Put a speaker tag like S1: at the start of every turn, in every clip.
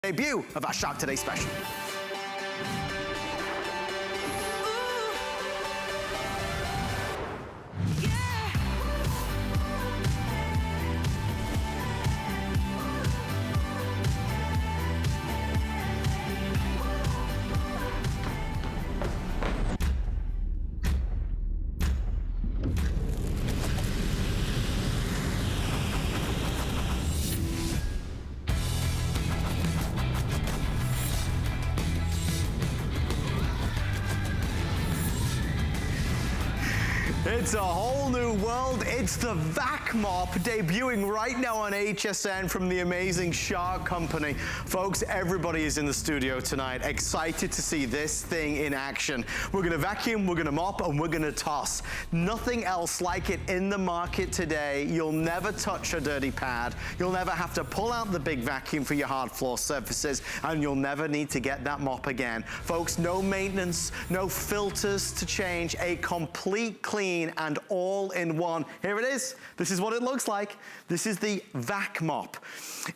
S1: Debut of our Shark Today special. It's a whole new world. It's the Vac Mop debuting right now on HSN from the amazing Shark Company. Folks, everybody is in the studio tonight, excited to see this thing in action. We're gonna vacuum, we're gonna mop, and we're gonna toss. Nothing else like it in the market today. You'll never touch a dirty pad. You'll never have to pull out the big vacuum for your hard floor surfaces, and you'll never need to get that mop again. Folks, no maintenance, no filters to change, a complete clean and all-in-one. Here it is. This is what it looks like. This is the Vac Mop.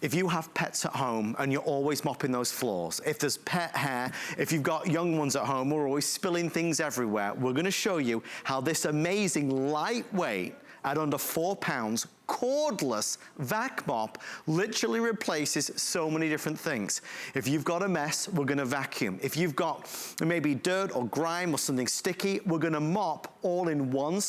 S1: If you have pets at home and you're always mopping those floors, if there's pet hair, if you've got young ones at home who are always spilling things everywhere, we're gonna show you how this amazing lightweight at under 4 pounds cordless Vac Mop literally replaces so many different things. If you've got a mess, we're gonna vacuum. If you've got maybe dirt or grime or something sticky, we're gonna mop all in one,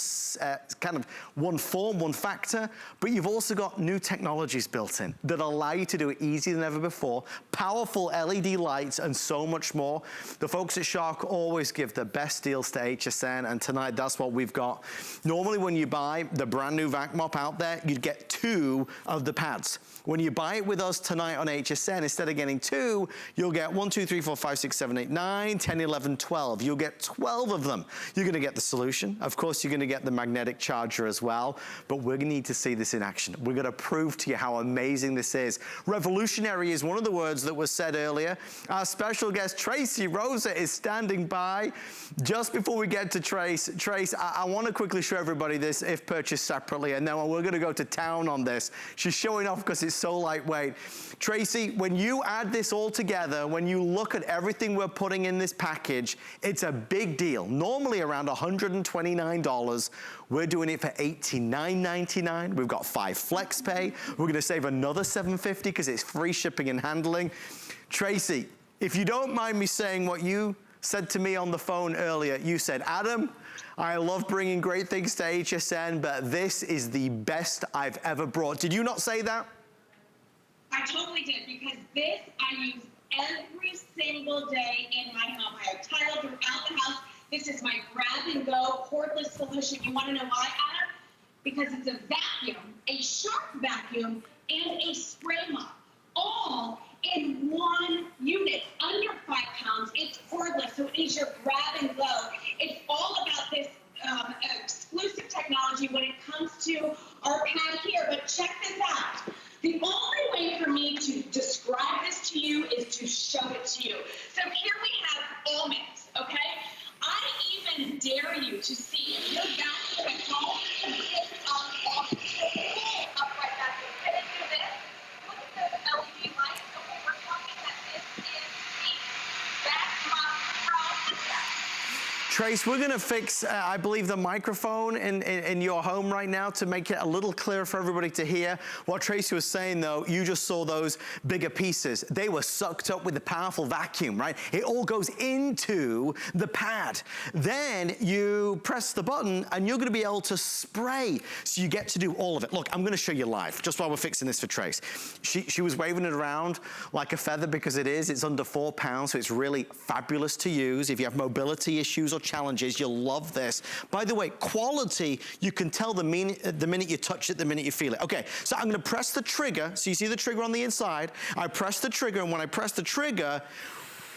S1: kind of one form, one factor, but you've also got new technologies built in that allow you to do it easier than ever before, powerful LED lights and so much more. The folks at Shark always give the best deals to HSN, and tonight that's what we've got. Normally when you buy the brand new Vac Mop out there, you'd get 2 of the pads. When you buy it with us tonight on HSN, instead of getting 2, you'll get 1, 2, 3, 4, 5, 6, 7, 8, 9, 10, 11, 12. You'll get 12 of them. You're gonna get the solution. Of course, you're gonna get the magnetic charger as well, but we're gonna need to see this in action. We're gonna prove to you how amazing this is. Revolutionary is one of the words that was said earlier. Our special guest, Tracy Rosa, is standing by. Just before we get to Trace, I wanna quickly show everybody this if purchased separately, and then we're gonna go to town on this. She's showing off because it's so lightweight. Tracy, when you add this all together, when you look at everything we're putting in this package, it's a big deal. Normally around $129. We're doing it for $89.99. We've got 5 flex pay. We're gonna save another $7.50 because it's free shipping and handling. Tracy, if you don't mind me saying what you said to me on the phone earlier, you said, Adam, I love bringing great things to HSN, but this is the best I've ever brought. Did you not say that?
S2: I totally did, because this I use every single day in my home. I have tile throughout the house. This is my grab-and-go cordless solution. You want to know why, Adam? Because it's a vacuum, a Shark vacuum, and a spray mop, all in one unit, under 5 pounds. It's cordless, so it is your grab-and-go. It's all about this exclusive technology when it comes to our pad here. But check this out. The only way for me to describe this to you is to show it to you. So here we have almonds, okay? I even dare you to see if you're back at home and pick up almonds. Up right back there. Can I do this? Look at the LED lights. Okay, we're talking that this is the Vac Mop Pro.
S1: Trace, we're gonna fix, I believe, the microphone in your home right now to make it a little clearer for everybody to hear. What Tracy was saying though, you just saw those bigger pieces. They were sucked up with the powerful vacuum, right? It all goes into the pad. Then you press the button and you're gonna be able to spray. So you get to do all of it. Look, I'm gonna show you live, just while we're fixing this for Trace. She was waving it around like a feather because it's under 4 pounds, so it's really fabulous to use. If you have mobility issues or challenges, you'll love this. By the way, quality, you can tell the minute you touch it, the minute you feel it. Okay, so I'm gonna press the trigger. So you see the trigger on the inside. I press the trigger, and when I press the trigger,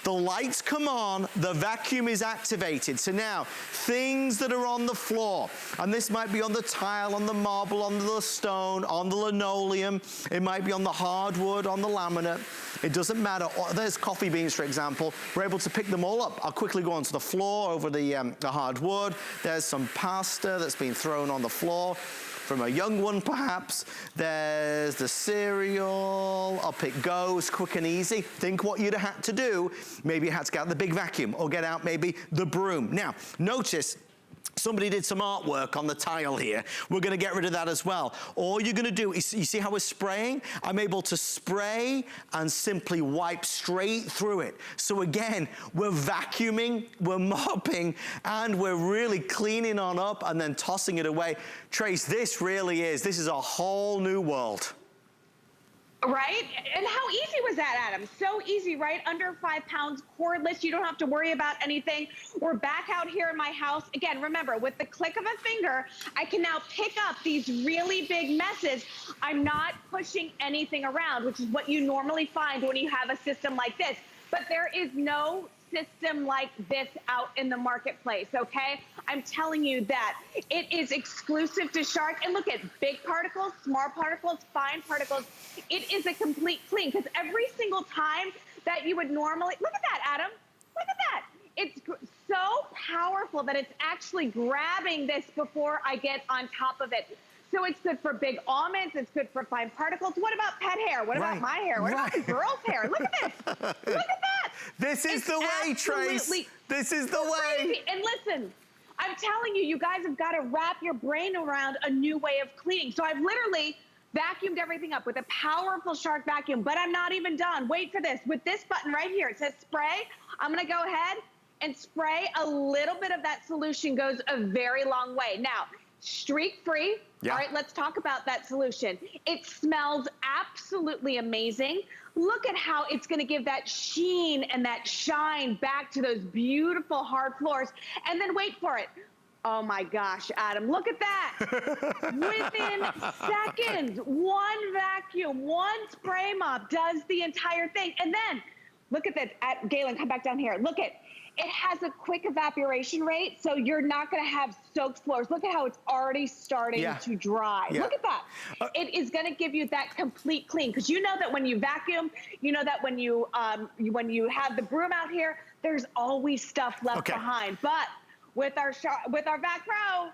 S1: the lights come on, the vacuum is activated. So now, things that are on the floor, and this might be on the tile, on the marble, on the stone, on the linoleum, it might be on the hardwood, on the laminate, it doesn't matter. There's coffee beans, for example. We're able to pick them all up. I'll quickly go onto the floor over the hardwood. There's some pasta that's been thrown on the floor. from a young one perhaps. There's the cereal, up it goes, quick and easy. Think what you'd have had to do. Maybe you had to get out the big vacuum or get out maybe the broom. Now, notice, somebody did some artwork on the tile here. We're gonna get rid of that as well. All you're gonna do is, you see how we're spraying? I'm able to spray and simply wipe straight through it. So again, we're vacuuming, we're mopping, and we're really cleaning on up and then tossing it away. Trace, this is a whole new world.
S2: Right? And how easy was that, Adam? So easy, right? Under 5 pounds, cordless. You don't have to worry about anything. We're back out here in my house. Again, remember, with the click of a finger, I can now pick up these really big messes. I'm not pushing anything around, which is what you normally find when you have a system like this. But there is no system like this out in the marketplace, okay? I'm telling you that it is exclusive to Shark. And look at big particles, small particles, fine particles. It is a complete clean, because every single time that you would normally, look at that, Adam, look at that. It's so powerful that it's actually grabbing this before I get on top of it. So it's good for big almonds, it's good for fine particles. What about pet hair? What about my hair? What about the girl's hair? Look at this. Look at that.
S1: This is the way, Trace. This is the way.
S2: And listen, I'm telling you, you guys have got to wrap your brain around a new way of cleaning. So I've literally vacuumed everything up with a powerful Shark vacuum, but I'm not even done. Wait for this. With this button right here, it says spray. I'm going to go ahead and spray. A little bit of that solution goes a very long way. Now, streak-free. Yeah. All right, let's talk about that solution. It smells absolutely amazing. Look at how it's gonna give that sheen and that shine back to those beautiful hard floors. And then wait for it. Oh my gosh, Adam, look at that. Within seconds, one vacuum, one spray mop does the entire thing. And then, look at this, Galen, come back down here. Look at, it has a quick evaporation rate, so you're not gonna have soaked floors. Look at how it's already starting to dry. Look at that. It is gonna give you that complete clean, because you know that when you vacuum, you know that when you have the broom out here, there's always stuff left behind. But with our Vac Pro,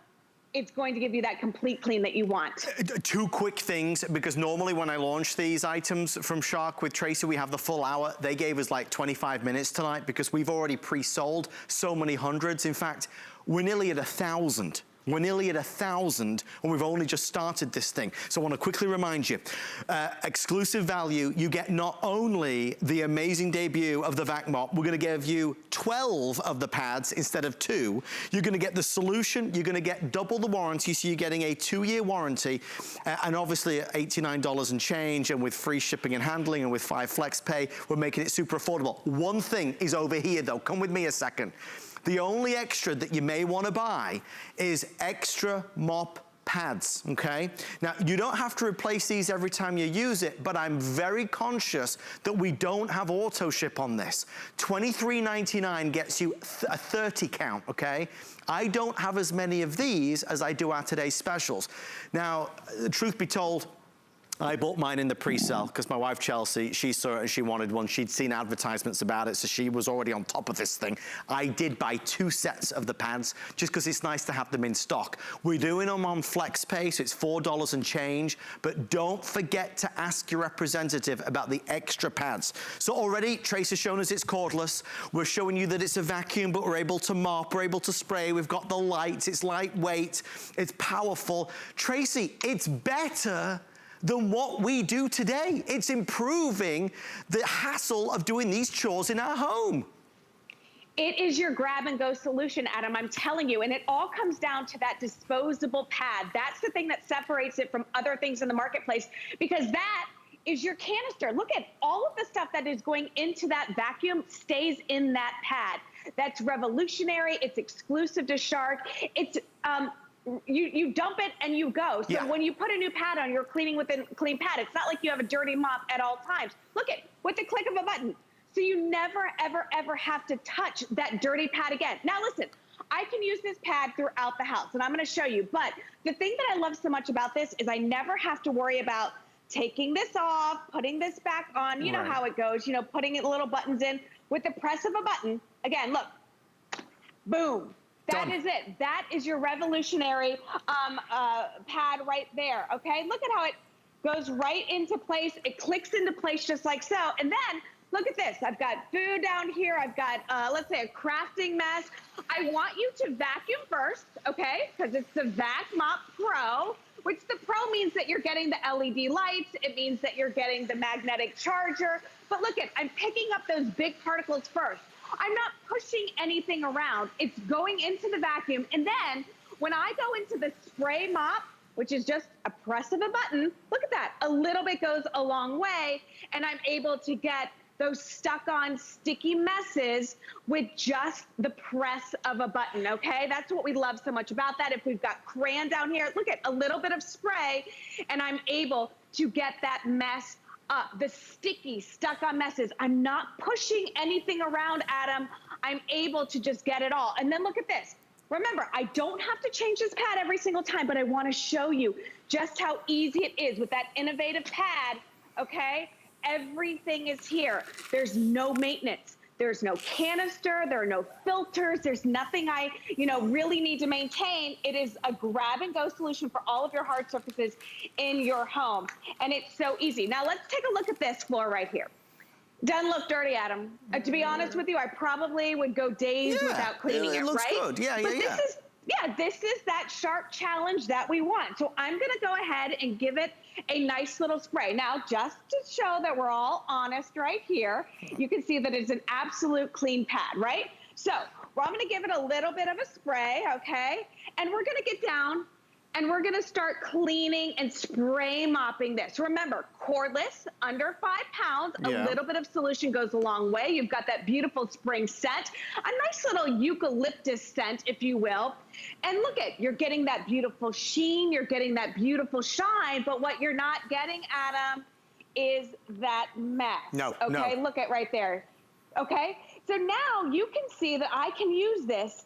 S2: it's going to give you that complete clean that you want.
S1: Two quick things, because normally when I launch these items from Shark with Tracy, we have the full hour. They gave us like 25 minutes tonight because we've already pre-sold so many hundreds. In fact, we're nearly at 1,000. We're nearly at 1,000 and we've only just started this thing. So I want to quickly remind you, exclusive value, you get not only the amazing debut of the Vac Mop, we're going to give you 12 of the pads instead of 2. You're going to get the solution, you're going to get double the warranty, so you're getting a 2-year warranty, and obviously at $89 and change, and with free shipping and handling, and with 5 flex pay, we're making it super affordable. One thing is over here though, come with me a second. The only extra that you may want to buy is extra mop pads, okay? Now, you don't have to replace these every time you use it, but I'm very conscious that we don't have auto ship on this. $23.99 gets you a 30 count, okay? I don't have as many of these as I do our today's specials. Now, truth be told, I bought mine in the pre-sale because my wife Chelsea, she saw it and she wanted one. She'd seen advertisements about it, so she was already on top of this thing. I did buy 2 sets of the pads just because it's nice to have them in stock. We're doing them on flex pay, so it's $4 and change, but don't forget to ask your representative about the extra pads. So already, Trace has shown us it's cordless. We're showing you that it's a vacuum, but we're able to mop, we're able to spray. We've got the lights, it's lightweight, it's powerful. Tracy, it's better than what we do today. It's improving the hassle of doing these chores in our home.
S2: It is your grab and go solution, Adam, I'm telling you, and it all comes down to that disposable pad. That's the thing that separates it from other things in the marketplace, because that is your canister. Look at all of the stuff that is going into that vacuum stays in that pad. That's revolutionary, it's exclusive to Shark. It's, you dump it and you go. So when you put a new pad on, you're cleaning with a clean pad. It's not like you have a dirty mop at all times. Look at, with the click of a button. So you never, ever, ever have to touch that dirty pad again. Now listen, I can use this pad throughout the house and I'm gonna show you, but the thing that I love so much about this is I never have to worry about taking this off, putting this back on. You know how it goes, you know, putting the little buttons in. With the press of a button, again, look, boom. That is it. That is your revolutionary pad right there, okay? Look at how it goes right into place. It clicks into place just like so. And then, look at this. I've got food down here. I've got, let's say, a crafting mess. I want you to vacuum first, okay? Because it's the Vac Mop Pro, which the Pro means that you're getting the LED lights. It means that you're getting the magnetic charger. But look I'm picking up those big particles first. I'm not pushing anything around. It's going into the vacuum. And then when I go into the spray mop, which is just a press of a button, look at that. A little bit goes a long way, and I'm able to get those stuck on sticky messes with just the press of a button, okay? That's what we love so much about that. If we've got crayon down here, look at a little bit of spray, and I'm able to get that mess up, the sticky, stuck on messes. I'm not pushing anything around, Adam. I'm able to just get it all. And then look at this. Remember, I don't have to change this pad every single time, but I want to show you just how easy it is with that innovative pad, okay? Everything is here. There's no maintenance. There's no canister, there are no filters, there's nothing I, really need to maintain. It is a grab and go solution for all of your hard surfaces in your home. And it's so easy. Now let's take a look at this floor right here. Doesn't look dirty, Adam. To be honest with you, I probably would go days without cleaning it,
S1: looks
S2: right?
S1: Good. Yeah,
S2: This is that sharp challenge that we want. So I'm gonna go ahead and give it a nice little spray. Now, just to show that we're all honest right here, you can see that it's an absolute clean pad, right? So I'm gonna give it a little bit of a spray, okay? And we're gonna get down and we're gonna start cleaning and spray mopping this. Remember, cordless, under 5 pounds, a little bit of solution goes a long way. You've got that beautiful spring scent, a nice little eucalyptus scent, if you will. And look you're getting that beautiful sheen, you're getting that beautiful shine, but what you're not getting, Adam, is that mess. Okay, look right there, okay? So now you can see that I can use this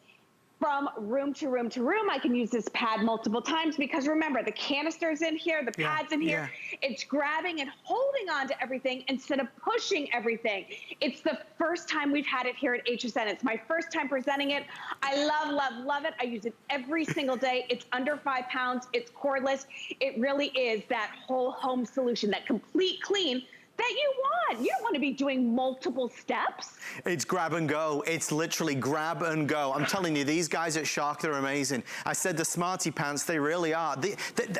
S2: from room to room to room. I can use this pad multiple times because remember, the canister's in here, the pad's in here. It's grabbing and holding on to everything instead of pushing everything. It's the first time we've had it here at HSN. It's my first time presenting it. I love, love, love it. I use it every single day. It's under 5 pounds. It's cordless. It really is that whole home solution, that complete clean that you want. You don't want to be doing multiple steps.
S1: It's grab and go. It's literally grab and go. I'm telling you, these guys at Shark, they're amazing. I said the Smarty Pants, they really are.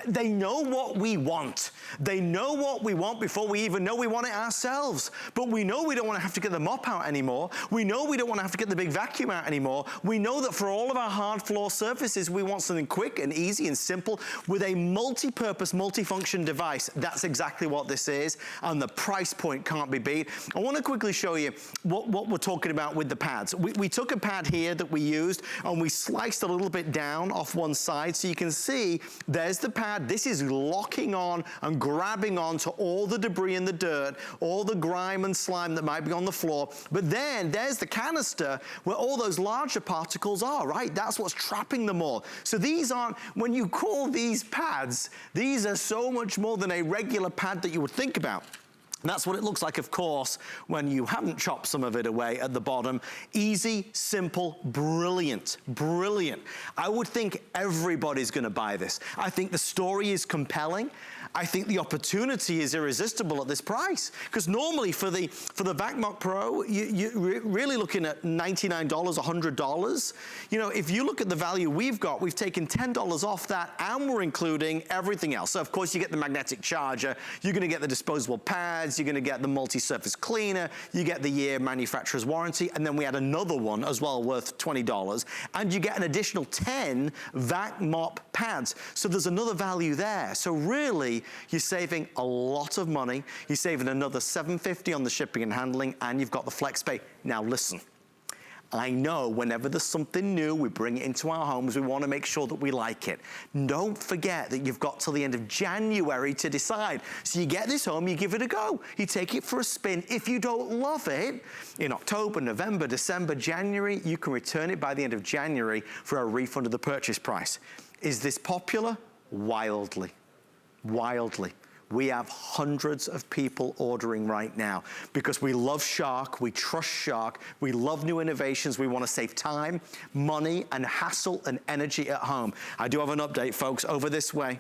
S1: They know what we want. They know what we want before we even know we want it ourselves. But we know we don't want to have to get the mop out anymore. We know we don't want to have to get the big vacuum out anymore. We know that for all of our hard floor surfaces, we want something quick and easy and simple with a multi-purpose, multi-function device. That's exactly what this is. And the price point can't be beat. I want to quickly show you what we're talking about with the pads. We took a pad here that we used and we sliced a little bit down off one side so you can see there's the pad. This is locking on and grabbing onto all the debris and the dirt, all the grime and slime that might be on the floor. But then there's the canister where all those larger particles are, right? That's what's trapping them all. So these aren't, when you call these pads, these are so much more than a regular pad that you would think about. That's what it looks like, of course, when you haven't chopped some of it away at the bottom. Easy, simple, brilliant, brilliant. I would think everybody's gonna buy this. I think the story is compelling. I think the opportunity is irresistible at this price. Because normally for the Vac Mop Pro, you're really looking at $99, $100. You know, if you look at the value we've got, we've taken $10 off that and we're including everything else. So of course you get the magnetic charger, you're gonna get the disposable pads, you're gonna get the multi-surface cleaner, you get the year manufacturer's warranty, and then we add another one as well worth $20, and you get an additional 10 Vac Mop pads. So there's another value there. So really, you're saving a lot of money. You're saving another $7.50 on the shipping and handling, and you've got the flex pay. Now listen, I know whenever there's something new, we bring it into our homes, we want to make sure that we like it. Don't forget that you've got till the end of January to decide. So you get this home, you give it a go. You take it for a spin. If you don't love it, in October, November, December, January, you can return it by the end of January for a refund of the purchase price. Is this popular? Wildly. Wildly. we have hundreds of people ordering right now because we love Shark, we trust Shark, we love new innovations, we want to save time, money, and hassle and energy at home. I do have an update, folks, over this way.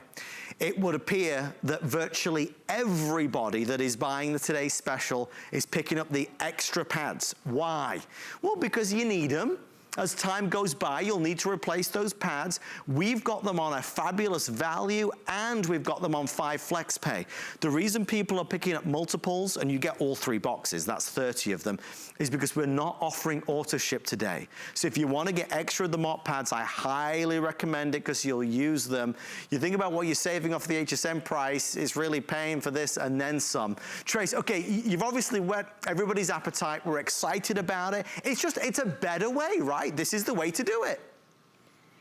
S1: It would appear that virtually everybody that is buying the today's special is picking up the extra pads. Why? Well, because you need them. As time goes by, you'll need to replace those pads. We've got them on a fabulous value, and we've got them on 5 flex pay. The reason people are picking up multiples, and you get all 3 boxes, that's 30 of them, is because we're not offering auto ship today. So if you want to get extra of the mop pads, I highly recommend it because you'll use them. You think about what you're saving off the HSN price, it's really paying for this and then some. Trace, okay, you've obviously whet everybody's appetite. We're excited about it. It's a better way, right? This is the way to do it.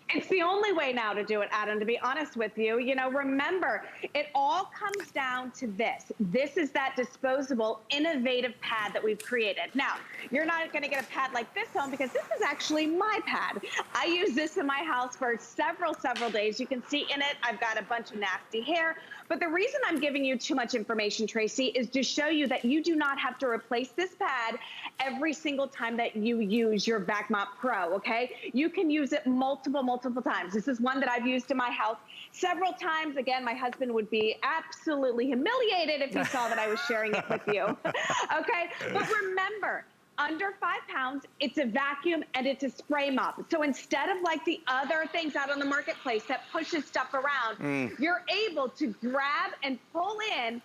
S3: It's the only way now to do it, Adam, to be honest with you. You know, remember, it all comes down to this. This is that disposable, innovative pad that we've created. Now, you're not going to get a pad like this home because this is actually my pad. I use this in my house for several days. You can see in it, I've got a bunch of nasty hair. But the reason I'm giving you too much information, Tracy, is to show you that you do not have to replace this pad every single time that you use your Vac Mop Pro, okay? You can use it multiple times. This is one that I've used in my house several times. Again, my husband would be absolutely humiliated if he saw that I was sharing it with you, okay? But remember, under 5 pounds, it's a vacuum and it's a spray mop. So instead of like the other things out on the marketplace that pushes stuff around, you're able to grab and pull in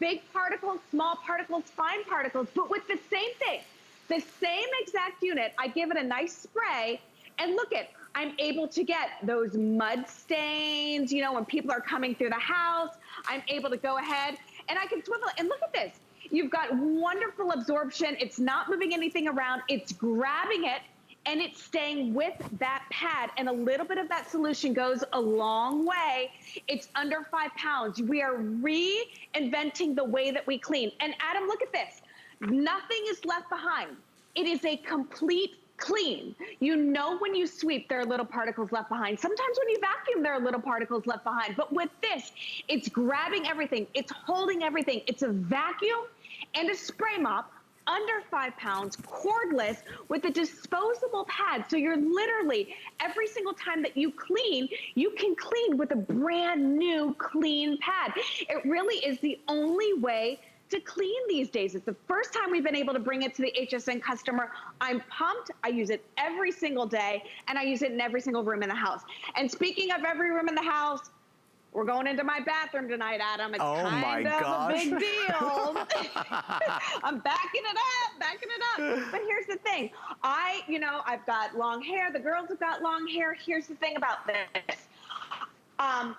S3: big particles, small particles, fine particles, but with the same thing, the same exact unit. I give it a nice spray, and look at, I'm able to get those mud stains, you know, when people are coming through the house. I'm able to go ahead and I can swivel it. And look at this. You've got wonderful absorption. It's not moving anything around. It's grabbing it and it's staying with that pad. And a little bit of that solution goes a long way. It's under 5 pounds. We are reinventing the way that we clean. And Adam, look at this. Nothing is left behind. It is a complete clean. You know when you sweep, there are little particles left behind. Sometimes when you vacuum, there are little particles left behind. But with this, it's grabbing everything. It's holding everything. It's a vacuum and a spray mop under 5 pounds, cordless, with a disposable pad. So you're literally, every single time that you clean, you can clean with a brand new clean pad. It really is the only way to clean these days. It's the first time we've been able to bring it to the HSN customer. I'm pumped. I use it every single day, and I use it in every single room in the house. And speaking of every room in the house, we're going into my bathroom tonight, Adam. It's kind of a big deal. I'm backing it up. But here's the thing. I've got long hair. The girls have got long hair. Here's the thing about this. I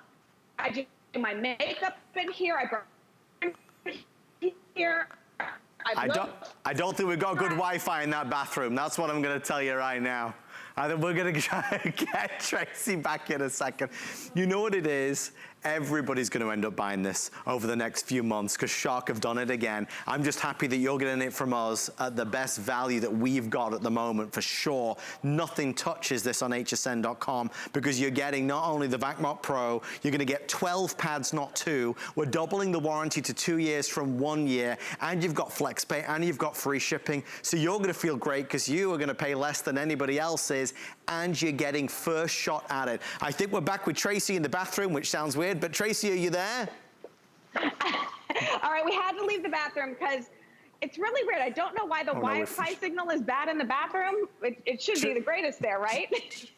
S3: do my makeup in here. I brought here.
S1: I don't think we've got good Wi-Fi in that bathroom. That's what I'm going to tell you right now. I think we're going to try to get Tracy back in a second. You know what it is? Everybody's going to end up buying this over the next few months because Shark have done it again. I'm just happy that you're getting it from us at the best value that we've got at the moment, for sure. Nothing touches this on hsn.com because you're getting not only the Vac Mop Pro, you're going to get 12 pads, not 2. We're doubling the warranty to 2 years from 1 year, and you've got FlexPay, and you've got free shipping. So you're going to feel great because you are going to pay less than anybody else is, and you're getting first shot at it. I think we're back with Tracy in the bathroom, which sounds weird. But Tracy, are you there?
S3: All right, we had to leave the bathroom because it's really weird. I don't know why the Wi-Fi signal is bad in the bathroom. It should be the greatest there, right?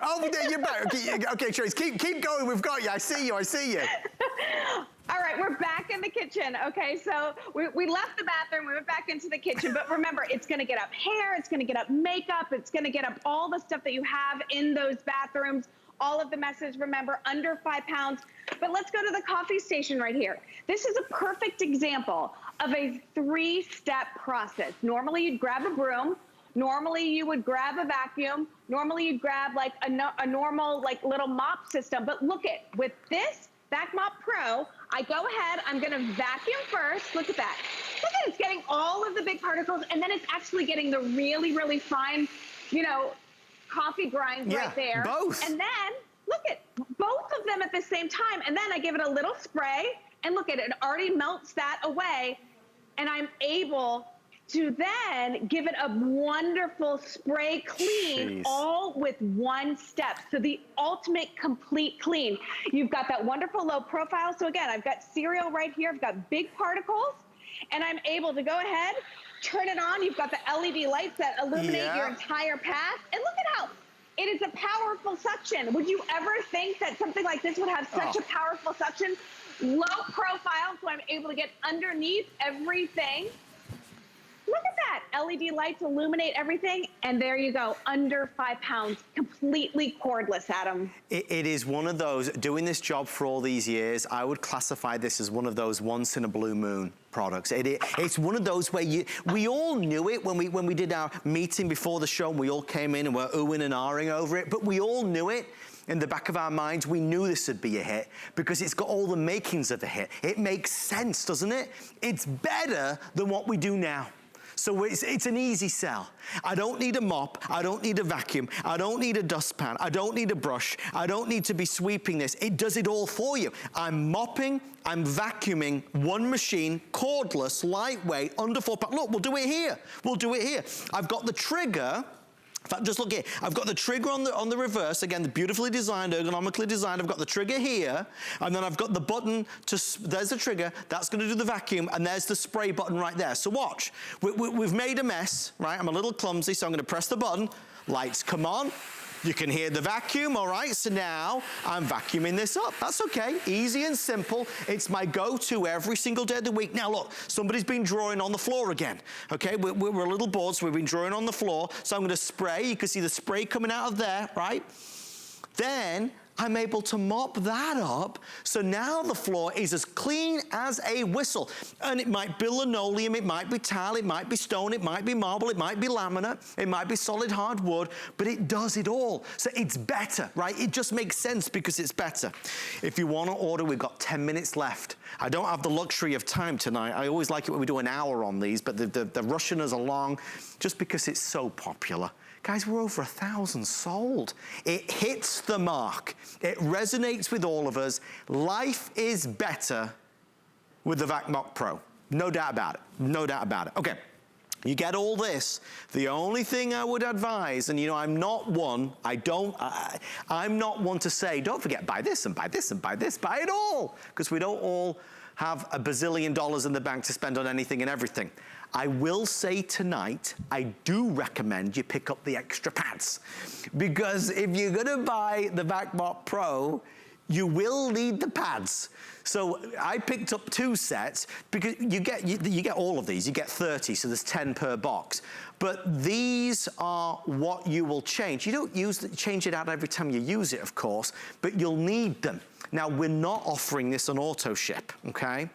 S1: Oh, you're back. Okay, Tracy, keep going. We've got you. I see you.
S3: All right, we're back in the kitchen. Okay, so we left the bathroom, we went back into the kitchen, but remember, it's gonna get up hair, it's gonna get up makeup, it's gonna get up all the stuff that you have in those bathrooms, all of the messes, remember, under 5 pounds. But let's go to the coffee station right here. This is a perfect example of a 3-step process. Normally you'd grab a broom, normally you would grab a vacuum, normally you'd grab like a normal like little mop system, but look at, with this Vac Mop Pro, I go ahead, I'm gonna vacuum first, look at that. Look at it, it's getting all of the big particles, and then it's actually getting the really, really fine, coffee grinds right there.
S1: Both.
S3: And then, look at both of them at the same time, and then I give it a little spray, And look at it, it already melts that away. And I'm able to then give it a wonderful spray clean, all with one step. So the ultimate complete clean. You've got that wonderful low profile. So again, I've got cereal right here. I've got big particles, and I'm able to go ahead, turn it on. You've got the LED lights that illuminate your entire path. And look at how it is a powerful suction. Would you ever think that something like this would have such a powerful suction? Low profile, so I'm able to get underneath everything. Look at that. LED lights illuminate everything, and there you go, under 5 pounds, completely cordless, Adam.
S1: It is one of those, doing this job for all these years, I would classify this as one of those once in a blue moon products. It's one of those where we all knew it when we did our meeting before the show, and we all came in and were oohing and ahhing over it, but we all knew it. In the back of our minds, we knew this would be a hit because it's got all the makings of a hit. It makes sense, doesn't it? It's better than what we do now. So it's an easy sell. I don't need a mop, I don't need a vacuum, I don't need a dustpan, I don't need a brush, I don't need to be sweeping this. It does it all for you. I'm mopping, I'm vacuuming, one machine, cordless, lightweight, under 4 pounds. Look, we'll do it here. We'll do it here. I've got the trigger. In fact, just look here. I've got the trigger on the reverse. Again, beautifully designed, ergonomically designed. I've got the trigger here, and then I've got the button there's the trigger. That's going to do the vacuum, and there's the spray button right there. So watch. We've made a mess, right? I'm a little clumsy, so I'm going to press the button. Lights come on. You can hear the vacuum, all right? So now I'm vacuuming this up. That's okay, easy and simple. It's my go-to every single day of the week. Now look, somebody's been drawing on the floor again, okay? We're a little bored, so we've been drawing on the floor. So I'm gonna spray, you can see the spray coming out of there, right? Then I'm able to mop that up. So now the floor is as clean as a whistle. And it might be linoleum, it might be tile, it might be stone, it might be marble, it might be laminate, it might be solid hard wood, but it does it all. So it's better, right? It just makes sense because it's better. If you want to order, we've got 10 minutes left. I don't have the luxury of time tonight. I always like it when we do an hour on these, but they're rushing us along just because it's so popular. Guys, we're over 1,000 sold. It hits the mark. It resonates with all of us. Life is better with the VacMop Pro. No doubt about it. No doubt about it. Okay, you get all this. The only thing I would advise, and you know, I'm not one to say, don't forget, buy this and buy this and buy this, buy it all, because we don't all have $1 bazillion in the bank to spend on anything and everything. I will say tonight, I do recommend you pick up the extra pads, because if you're gonna buy the VacMop Pro, you will need the pads. So I picked up 2 sets because you get all of these. You get 30, so there's 10 per box. But these are what you will change. You don't change it out every time you use it, of course, but you'll need them. Now, we're not offering this on auto ship, okay?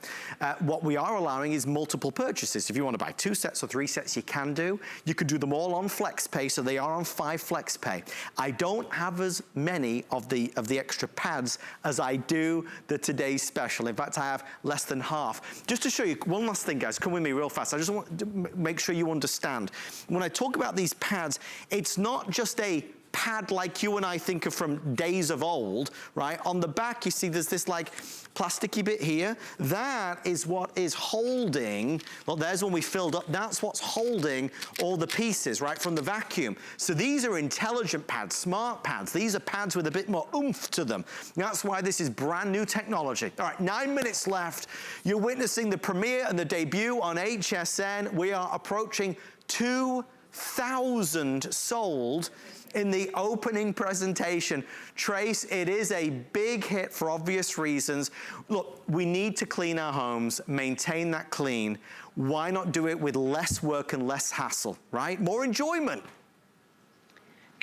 S1: What we are allowing is multiple purchases. If you want to buy 2 sets or 3 sets, you can do. You could do them all on FlexPay, so they are on 5 FlexPay. I don't have as many of the extra pads as I do the today's special. In fact, I have less than half. Just to show you, one last thing, guys, come with me real fast. I just want to make sure you understand. When I talk about these pads, it's not just a pad like you and I think of from days of old, right? On the back, you see there's this like plasticky bit here. That is what is holding, well, there's when we filled up, that's what's holding all the pieces, right, from the vacuum. So these are intelligent pads, smart pads. These are pads with a bit more oomph to them. That's why this is brand new technology. All right, 9 minutes left. You're witnessing the premiere and the debut on HSN. We are approaching 2,000 sold in the opening presentation. Trace, it is a big hit for obvious reasons. Look, we need to clean our homes, maintain that clean. Why not do it with less work and less hassle, right? More enjoyment.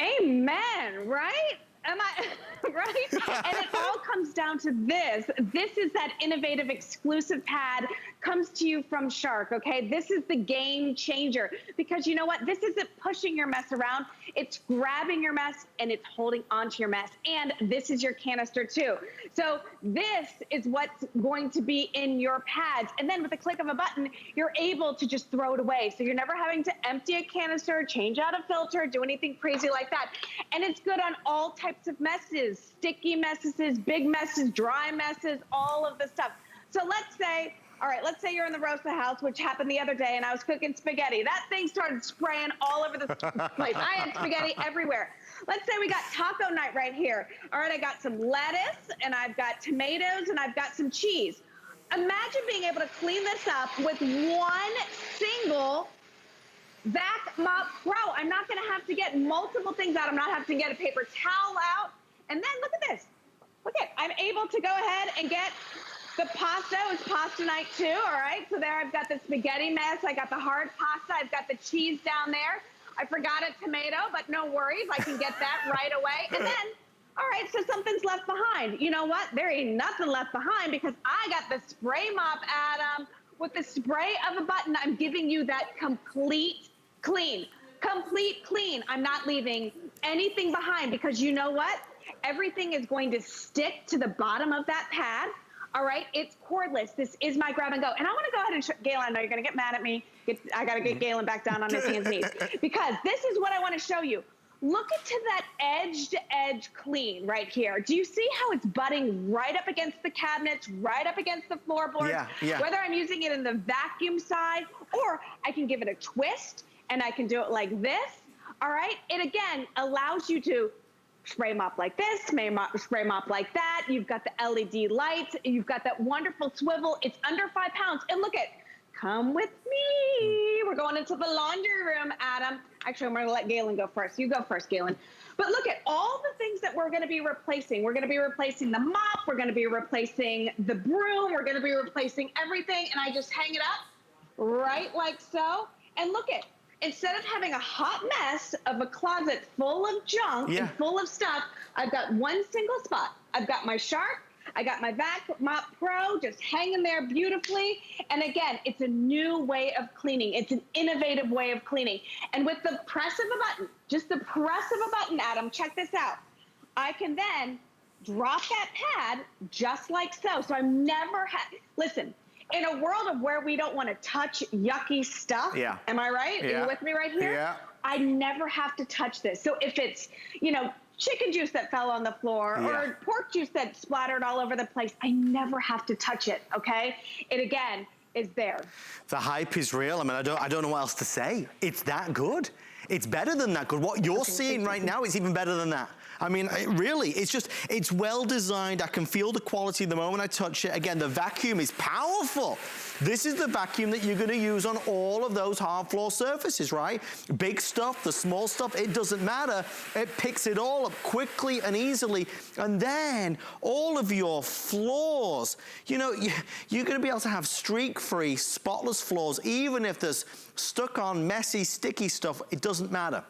S3: Amen, right? Am I right? And it all comes down to this. This is that innovative exclusive pad, comes to you from Shark, okay? This is the game changer, because you know what? This isn't pushing your mess around. It's grabbing your mess and it's holding onto your mess. And this is your canister too. So this is what's going to be in your pads. And then with the click of a button, you're able to just throw it away. So you're never having to empty a canister, change out a filter, do anything crazy like that. And it's good on all types of messes, sticky messes, big messes, dry messes, all of the stuff. So let's say, all right, let's say you're in the roast house, which happened the other day, and I was cooking spaghetti. That thing started spraying all over the place. I had spaghetti everywhere. Let's say we got taco night right here. All right, I got some lettuce, and I've got tomatoes, and I've got some cheese. Imagine being able to clean this up with one single Vac Mop Pro. I'm not gonna have to get multiple things out. I'm not having to get a paper towel out. And then look at this. Look at, I'm able to go ahead and get the pasta. It's pasta night too, all right? So there I've got the spaghetti mess. I got the hard pasta. I've got the cheese down there. I forgot a tomato, but no worries. I can get that right away. And then, all right, so something's left behind. You know what? There ain't nothing left behind because I got the spray mop, Adam. With the spray of a button, I'm giving you that complete clean. Complete clean. I'm not leaving anything behind because you know what? Everything is going to stick to the bottom of that pad. All right, it's cordless. This is my grab and go. And I want to go ahead and show Galen, I know you're going to get mad at me. I got to get Galen back down on his hands and knees because this is what I want to show you. Look into that edge to edge clean right here. Do you see how it's butting right up against the cabinets, right up against the floorboards?
S1: Yeah.
S3: Whether I'm using it in the vacuum side or I can give it a twist and I can do it like this. All right, it again allows you to spray mop like this, spray mop like that. You've got the LED lights. You've got that wonderful swivel. It's under 5 pounds. And look at, come with me. We're going into the laundry room, Adam. Actually, I'm going to let Galen go first. You go first, Galen. But look at all the things that we're going to be replacing. We're going to be replacing the mop. We're going to be replacing the broom. We're going to be replacing everything. And I just hang it up right like so. And look at, instead of having a hot mess of a closet full of junk and full of stuff, I've got one single spot. I've got my Shark. I got my Vac Mop Pro just hanging there beautifully. And again, it's a new way of cleaning. It's an innovative way of cleaning. And with the press of a button, just the press of a button, Adam, check this out. I can then drop that pad just like so. So I'm never, listen, in a world of where we don't want to touch yucky stuff, am I right? Are you with me right here?
S1: Yeah.
S3: I never have to touch this. So if it's, you know, chicken juice that fell on the floor or pork juice that splattered all over the place, I never have to touch it, okay? It again is there.
S1: The hype is real. I mean, I don't know what else to say. It's that good. It's better than that good. What you're seeing right now is even better than that. I mean, really, it's well designed. I can feel the quality the moment I touch it. Again, the vacuum is powerful. This is the vacuum that you're gonna use on all of those hard floor surfaces, right? Big stuff, the small stuff, it doesn't matter. It picks it all up quickly and easily. And then all of your floors, you know, you're gonna be able to have streak-free, spotless floors, even if there's stuck on messy, sticky stuff, it doesn't matter.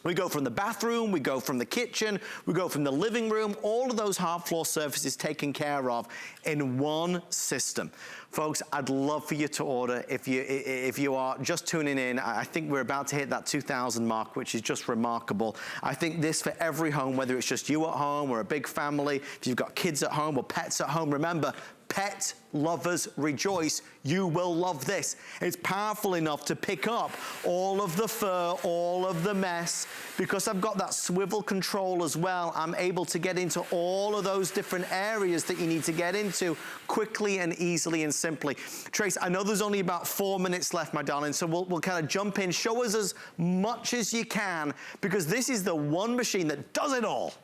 S1: We go from the bathroom, we go from the kitchen, we go from the living room, all of those hard floor surfaces taken care of in one system. Folks, I'd love for you to order. If you are just tuning in, I think we're about to hit that 2,000 mark, which is just remarkable. I think this for every home, whether it's just you at home or a big family, if you've got kids at home or pets at home, remember, pet lovers rejoice. You will love this. It's powerful enough to pick up all of the fur, all of the mess. Because I've got that swivel control as well, I'm able to get into all of those different areas that you need to get into quickly and easily and simply. Trace, I know there's only about 4 minutes left, my darling, so we'll kind of jump in. Show us as much as you can, because this is the one machine that does it all.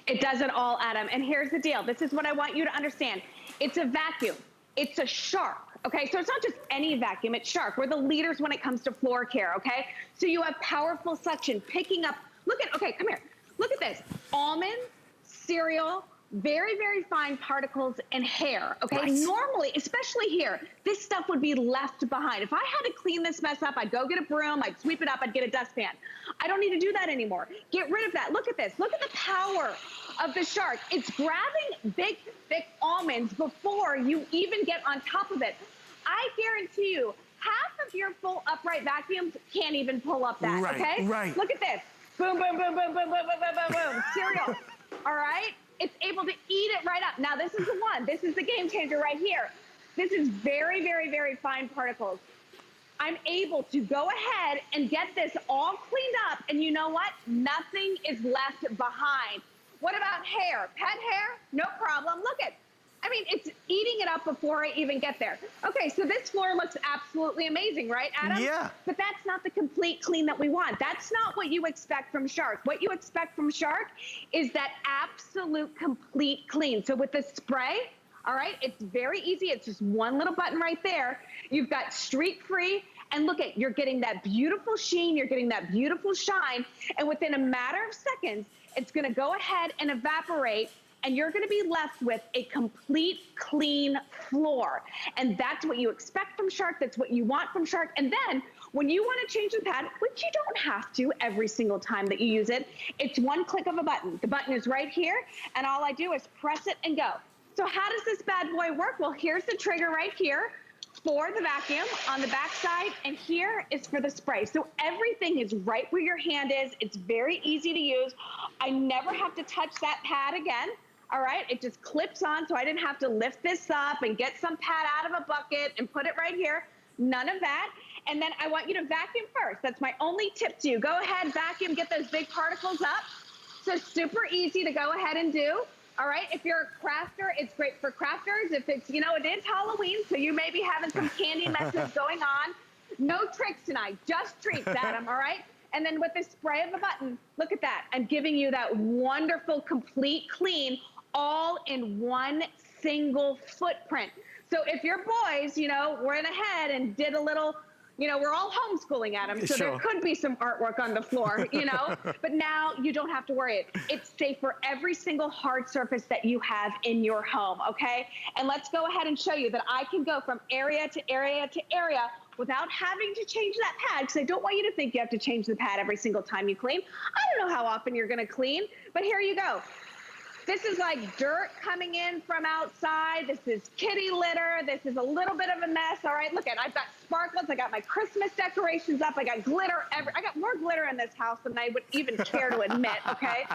S3: It does it all, Adam. And here's the deal. This is what I want you to understand. It's a vacuum. It's a Shark, okay? So it's not just any vacuum, it's Shark. We're the leaders when it comes to floor care, okay? So you have powerful suction, picking up, look at, okay, come here. Look at this, almond, cereal, very, very fine particles and hair, okay?
S1: Right.
S3: Normally, especially here, this stuff would be left behind. If I had to clean this mess up, I'd go get a broom, I'd sweep it up, I'd get a dustpan. I don't need to do that anymore. Get rid of that. Look at this. Look at the power of the Shark. It's grabbing big, thick almonds before you even get on top of it. I guarantee you, half of your full upright vacuums can't even pull up that, okay?
S1: Right.
S3: Look at this. Boom, boom, boom, boom, boom, boom, boom, boom, boom, boom. Cereal, all right? It's able to eat it right up. Now, this is the one. This is the game changer right here. This is very, very, very fine particles. I'm able to go ahead and get this all cleaned up, and you know what? Nothing is left behind. What about hair? Pet hair? No problem. Look at, I mean, it's eating it up before I even get there. Okay, so this floor looks absolutely amazing, right, Adam?
S1: Yeah.
S3: But that's not the complete clean that we want. That's not what you expect from Shark. What you expect from Shark is that absolute complete clean. So with the spray, all right, it's very easy. It's just one little button right there. You've got streak free, and look at, you're getting that beautiful sheen, you're getting that beautiful shine, and within a matter of seconds, it's gonna go ahead and evaporate, and you're gonna be left with a complete clean floor. And that's what you expect from Shark, that's what you want from Shark. And then when you wanna change the pad, which you don't have to every single time that you use it, it's one click of a button. The button is right here, and all I do is press it and go. So how does this bad boy work? Well, here's the trigger right here for the vacuum on the back side, and here is for the spray. So everything is right where your hand is. It's very easy to use. I never have to touch that pad again. All right, it just clips on, so I didn't have to lift this up and get some pad out of a bucket and put it right here. None of that. And then I want you to vacuum first. That's my only tip to you. Go ahead, vacuum, get those big particles up. So super easy to go ahead and do. All right, if you're a crafter, it's great for crafters. If it's, you know, it is Halloween, so you may be having some candy messes going on. No tricks tonight, just treats, Adam, all right? And then with the spray of a button, look at that. I'm giving you that wonderful, complete clean, all in one single footprint. So if your boys, you know, went ahead and did a little, you know, we're all homeschooling, Adam, so
S1: Sure.
S3: there could be some artwork on the floor, you know, but now you don't have to worry. It's safe for every single hard surface that you have in your home, okay? And let's go ahead and show you that I can go from area to area to area without having to change that pad, because I don't want you to think you have to change the pad every single time you clean. I don't know how often you're gonna clean, but here you go. This is like dirt coming in from outside. This is kitty litter. This is a little bit of a mess. All right, look at, I've got sparklets. I got my Christmas decorations up. I got glitter. I got more glitter in this house than I would even care to admit, okay?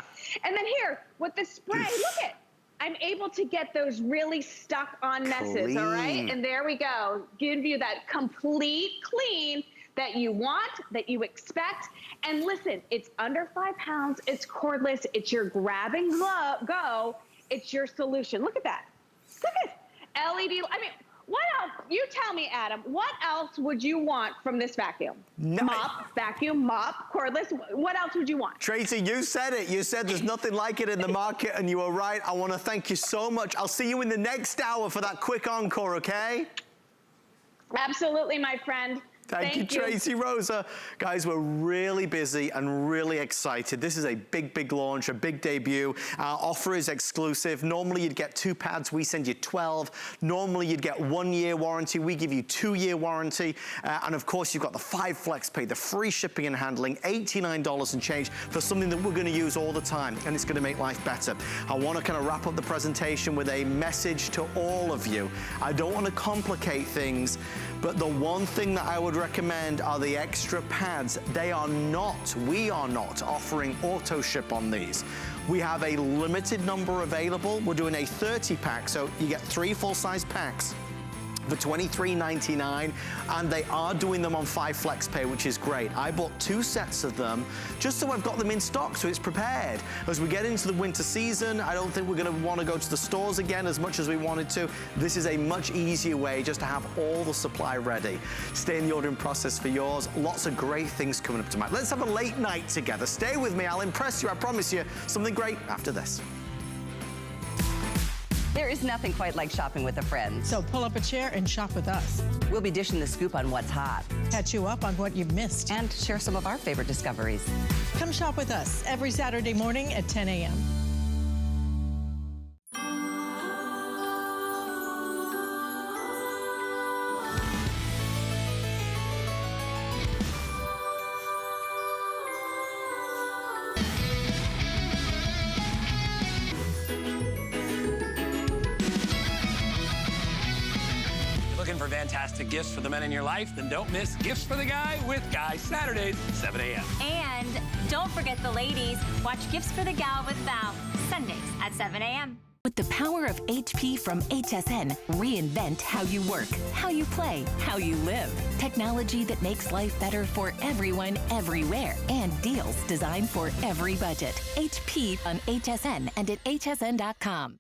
S3: And then here, with the spray, look at, I'm able to get those really stuck on messes, all right? And there we go. Give you that complete clean that you want, that you expect. And listen, it's under 5 pounds, it's cordless, it's your grab and go, it's your solution. Look at that. Look at LED, I mean, what else? You tell me, Adam, what else would you want from this vacuum?
S1: No.
S3: Mop, vacuum, mop, cordless, what else would you want?
S1: Tracy, you said it. You said there's nothing like it in the market, and you were right. I want to thank you so much. I'll see you in the next hour for that quick encore, okay?
S3: Absolutely, my friend.
S1: Thank you, Tracy Rosa. Guys, we're really busy and really excited. This is a big, big launch, a big debut. Our offer is exclusive. Normally you'd get 2 pads, we send you 12. Normally you'd get 1 year warranty, we give you 2-year warranty. And of course you've got the 5 flex pay, the free shipping and handling, $89 and change for something that we're gonna use all the time, and it's gonna make life better. I wanna kind of wrap up the presentation with a message to all of you. I don't wanna complicate things, but the one thing that I would recommend are the extra pads. We are not offering auto ship on these. We have a limited number available. We're doing a 30 pack, so you get 3 full-size packs for $23.99, and they are doing them on 5 flex pay, which is great. I bought 2 sets of them just so I've got them in stock, so it's prepared. As we get into the winter season, I don't think we're gonna wanna go to the stores again as much as we wanted to. This is a much easier way just to have all the supply ready. Stay in the ordering process for yours. Lots of great things coming up tonight. Let's have a late night together. Stay with me, I'll impress you, I promise you. Something great after this.
S4: There is nothing quite like shopping with a friend.
S5: So pull up a chair and shop with us.
S4: We'll be dishing the scoop on what's hot.
S5: Catch you up on what you've missed.
S4: And share some of our favorite discoveries.
S5: Come shop with us every Saturday morning at 10 a.m.
S6: For fantastic gifts for the men in your life, then don't miss Gifts for the Guy with Guy Saturdays, 7 a.m.
S7: And don't forget the ladies, watch Gifts for the Gal with Val, Sundays at 7 a.m.
S8: With the power of HP from HSN, reinvent how you work, how you play, how you live. Technology that makes life better for everyone, everywhere. And deals designed for every budget. HP on HSN and at hsn.com.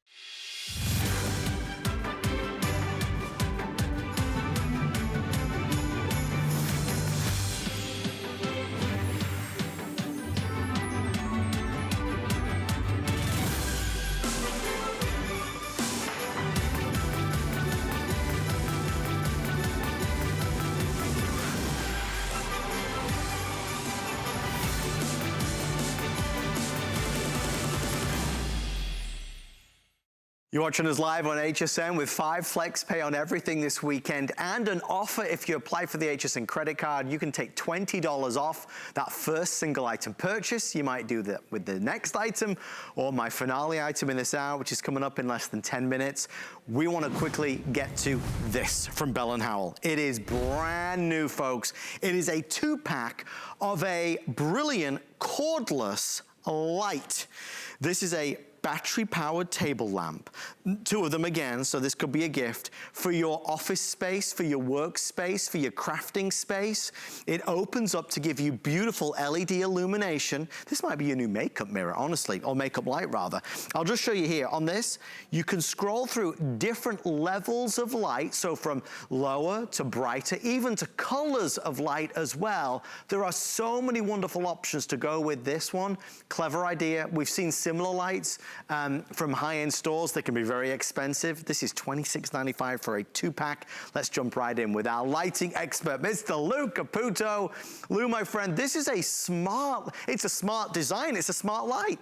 S1: You're watching us live on HSN with 5 flex pay on everything this weekend and an offer. If you apply for the HSN credit card, you can take $20 off that first single item purchase. You might do that with the next item or my finale item in this hour, which is coming up in less than 10 minutes. We want to quickly get to this from Bell & Howell. It is brand new, folks. It is a 2-pack of a brilliant cordless light. This is a battery-powered table lamp. 2 of them again, so this could be a gift for your office space, for your workspace, for your crafting space. It opens up to give you beautiful LED illumination. This might be your new makeup mirror, honestly, or makeup light rather. I'll just show you here. On this, you can scroll through different levels of light, so from lower to brighter, even to colors of light as well. There are so many wonderful options to go with this one. Clever idea. We've seen similar lights from high-end stores. They can be very expensive. This is $26.95 for a 2-pack. Let's jump right in with our lighting expert, Mr. Lou Caputo. Lou, my friend, this is a smart design. It's a smart light.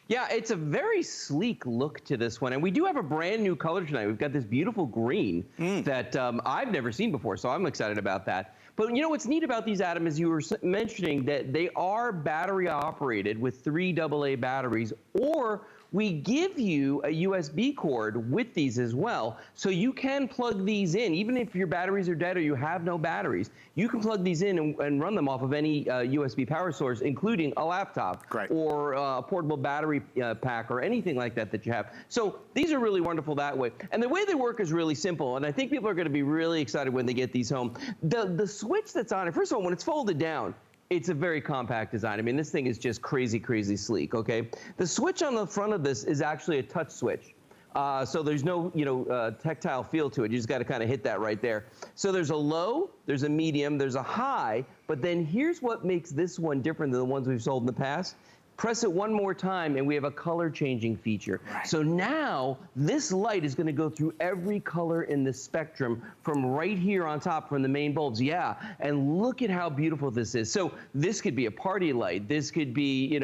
S9: Yeah, it's a very sleek look to this one. And we do have a brand new color tonight. We've got this beautiful green that I've never seen before, so I'm excited about that. But you know what's neat about these, Adam, is you were mentioning that they are battery operated with 3 AA batteries, or we give you a USB cord with these as well, so you can plug these in. Even if your batteries are dead or you have no batteries, you can plug these in and run them off of any USB power source, including a laptop or a portable battery pack or anything like that that you have. So these are really wonderful that way. And the way they work is really simple, and I think people are going to be really excited when they get these home. The switch that's on it, first of all, when it's folded down, it's a very compact design. I mean, this thing is just crazy, crazy sleek, okay? The switch on the front of this is actually a touch switch. So there's no, tactile feel to it. You just got to kind of hit that right there. So there's a low, there's a medium, there's a high, but then here's what makes this one different than the ones we've sold in the past. Press it one more time and we have a color changing feature. So now this light is going to go through every color in the spectrum from right here on top from the main bulbs. Yeah, and look at how beautiful this is. So this could be a party light. This could be,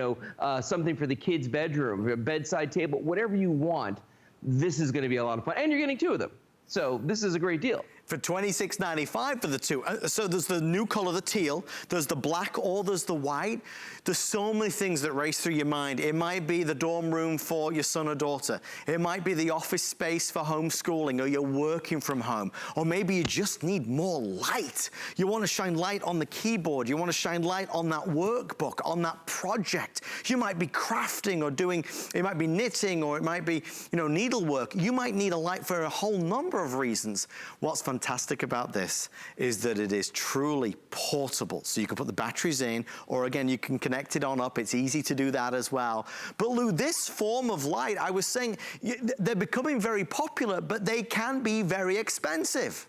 S9: something for the kids' bedroom, a bedside table, whatever you want. This is going to be a lot of fun. And you're getting 2 of them. So this is a great deal.
S1: For $26.95 for the 2. So there's the new color, the teal, there's the black, or there's the white. There's so many things that race through your mind. It might be the dorm room for your son or daughter. It might be the office space for homeschooling, or you're working from home. Or maybe you just need more light. You want to shine light on the keyboard. You want to shine light on that workbook, on that project. You might be crafting or doing, it might be knitting, or it might be, needlework. You might need a light for a whole number of reasons. What's fantastic about this is that it is truly portable. So you can put the batteries in, or again, you can connect it on up. It's easy to do that as well. But Lou, this form of light, I was saying, they're becoming very popular, but they can be very expensive.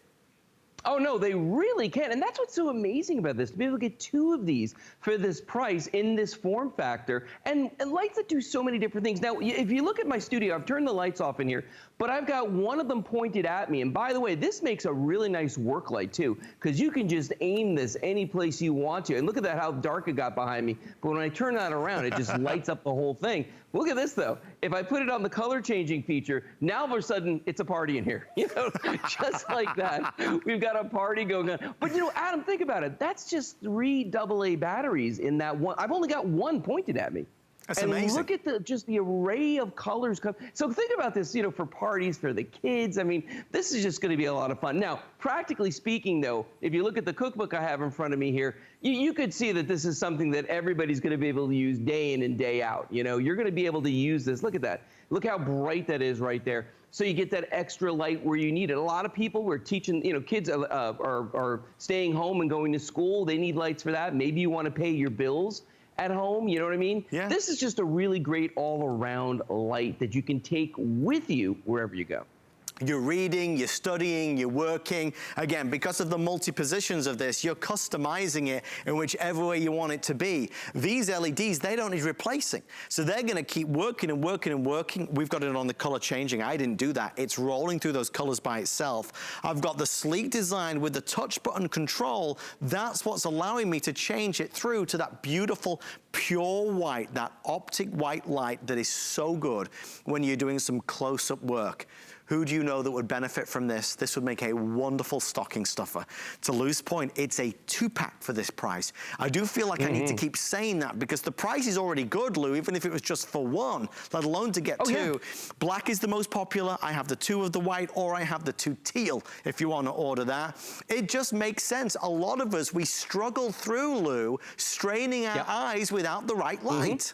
S9: Oh, no, they really can. And that's what's so amazing about this, to be able to get 2 of these for this price in this form factor, and lights that do so many different things. Now, if you look at my studio, I've turned the lights off in here, but I've got one of them pointed at me. And by the way, this makes a really nice work light too, because you can just aim this any place you want to. And look at that, how dark it got behind me. But when I turn that around, it just lights up the whole thing. Look at this though. If I put it on the color changing feature, now all of a sudden it's a party in here, just like that. We've got a party going on. But Adam, think about it. That's just 3 AA batteries in that one. I've only got one pointed at me.
S1: That's
S9: and
S1: amazing.
S9: Look at just the array of colors. So think about this, for parties, for the kids. I mean, this is just going to be a lot of fun. Now, practically speaking, though, if you look at the cookbook I have in front of me here, you could see that this is something that everybody's going to be able to use day in and day out. You're going to be able to use this. Look at that. Look how bright that is right there. So you get that extra light where you need it. A lot of people were teaching, kids are staying home and going to school. They need lights for that. Maybe you want to pay your bills at home, you know what I mean?
S1: Yeah.
S9: This is just a really great all-around light that you can take with you wherever you go.
S1: You're reading, you're studying, you're working. Again, because of the multi-positions of this, you're customizing it in whichever way you want it to be. These LEDs, they don't need replacing. So they're gonna keep working and working and working. We've got it on the color changing. I didn't do that. It's rolling through those colors by itself. I've got the sleek design with the touch button control. That's what's allowing me to change it through to that beautiful, pure white, that optic white light that is so good when you're doing some close-up work. Who do you know that would benefit from this? This would make a wonderful stocking stuffer. To Lou's point, it's a 2-pack for this price. I do feel like I need to keep saying that because the price is already good, Lou, even if it was just for one, let alone to get two. Yeah. Black is the most popular. I have the 2 of the white, or I have the 2 teal if you want to order that. It just makes sense. A lot of us, we struggle through, Lou, straining our eyes without the right light.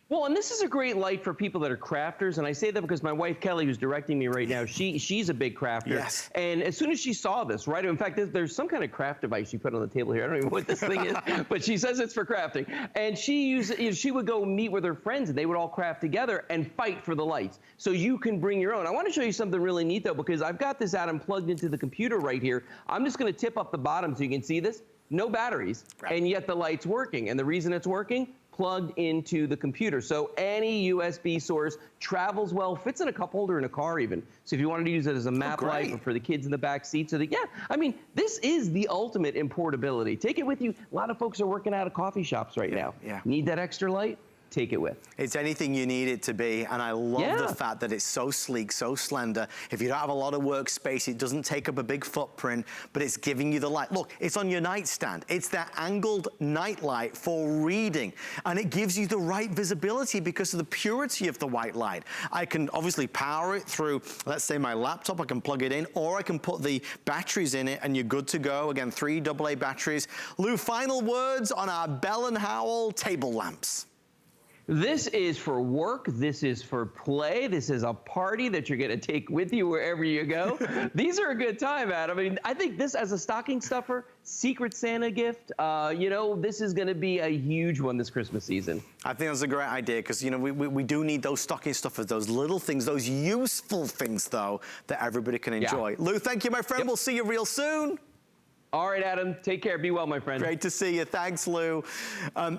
S9: Well, and this is a great light for people that are crafters, and I say that because my wife Kelly, who's directing me right now, she's a big crafter. Yes. And as soon as she saw this, right, in fact, there's some kind of craft device she put on the table here. I don't even know what this thing is, but she says it's for crafting. And she would go meet with her friends, and they would all craft together and fight for the lights. So you can bring your own. I want to show you something really neat though, because I've got this Adam plugged into the computer right here. I'm just going to tip up the bottom so you can see this. No batteries, and yet the light's working. And the reason it's working, plugged into the computer. So any USB source travels well, fits in a cup holder in a car even. So if you wanted to use it as a map light or for the kids in the back seat, so that, yeah, I mean, this is the ultimate in portability. Take it with you. A lot of folks are working out of coffee shops right now. Need that extra light? Take it with.
S1: It's anything you need it to be, and I love the fact that it's so sleek, so slender. If you don't have a lot of workspace, it doesn't take up a big footprint, but it's giving you the light. Look, it's on your nightstand. It's that angled night light for reading, and it gives you the right visibility because of the purity of the white light. I can obviously power it through, let's say my laptop, I can plug it in, or I can put the batteries in it and you're good to go. Again, 3 AA batteries. Lou, final words on our Bell & Howell table lamps.
S9: This is for work. This is for play. This is a party that you're going to take with you wherever you go. These are a good time, Adam. I mean, I think this as a stocking stuffer, Secret Santa gift, you know, this is going to be a huge one this Christmas season. I think that's a great idea because, you know, we do need those stocking stuffers, those little things, those useful things, though, that everybody can enjoy. Lou, thank you, my friend. We'll see you real soon. All right, Adam, take care. Be well, my friend.
S1: Great to see you. Thanks, Lou.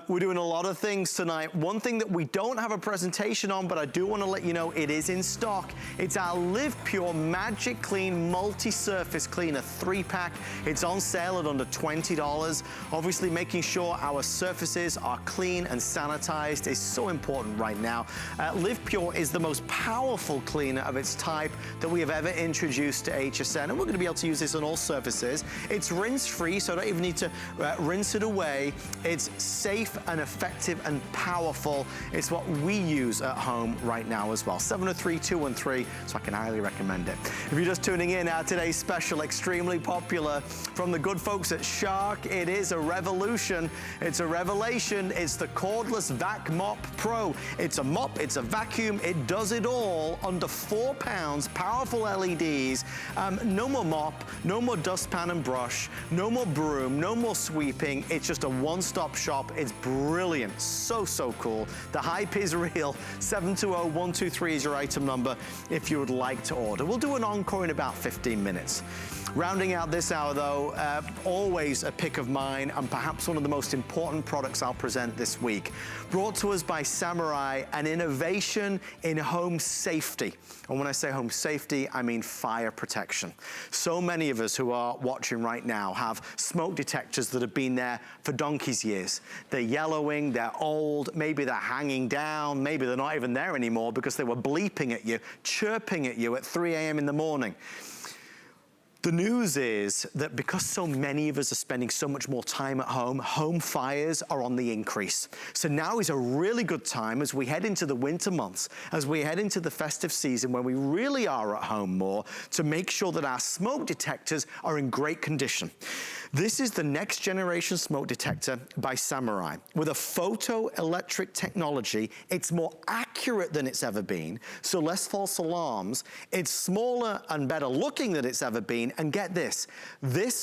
S1: We're doing a lot of things tonight. One thing that we don't have a presentation on, but I do want to let you know it is in stock. It's our Live Pure Magic Clean Multi-Surface Cleaner 3-pack. It's on sale at under $20. Obviously, making sure our surfaces are clean and sanitized is so important right now. Live Pure is the most powerful cleaner of its type that we have ever introduced to HSN, and we're going to be able to use this on all surfaces. It's rinse-free, so I don't even need to rinse it away. It's safe and effective and powerful. It's what we use at home right now as well. 703-213, so I can highly recommend it. If you're just tuning in, our today's special, extremely popular from the good folks at Shark, it is a revolution. It's a revelation. It's the cordless Vac Mop Pro. It's a mop, it's a vacuum, it does it all under 4 pounds, powerful LEDs. No more mop, no more dustpan and brush, no more broom, no more sweeping. It's just a one-stop shop. It's brilliant. So, so cool. The hype is real. 720-123 is your item number if you would like to order. We'll do an encore in about 15 minutes. Rounding out this hour, though, always a pick of mine and perhaps one of the most important products I'll present this week. Brought to us by Samurai, an innovation in home safety. And when I say home safety, I mean fire protection. So many of us who are watching right now have smoke detectors that have been there for donkey's years. They're yellowing, they're old, maybe they're hanging down, maybe they're not even there anymore because they were bleeping at you, chirping at you at 3 a.m. in the morning. The news is that because so many of us are spending so much more time at home, home fires are on the increase. So now is a really good time as we head into the winter months, as we head into the festive season when we really are at home more, to make sure that our smoke detectors are in great condition. This is the next generation smoke detector by Samurai. With a photoelectric technology, it's more accurate than it's ever been, so less false alarms. It's smaller and better looking than it's ever been, and get this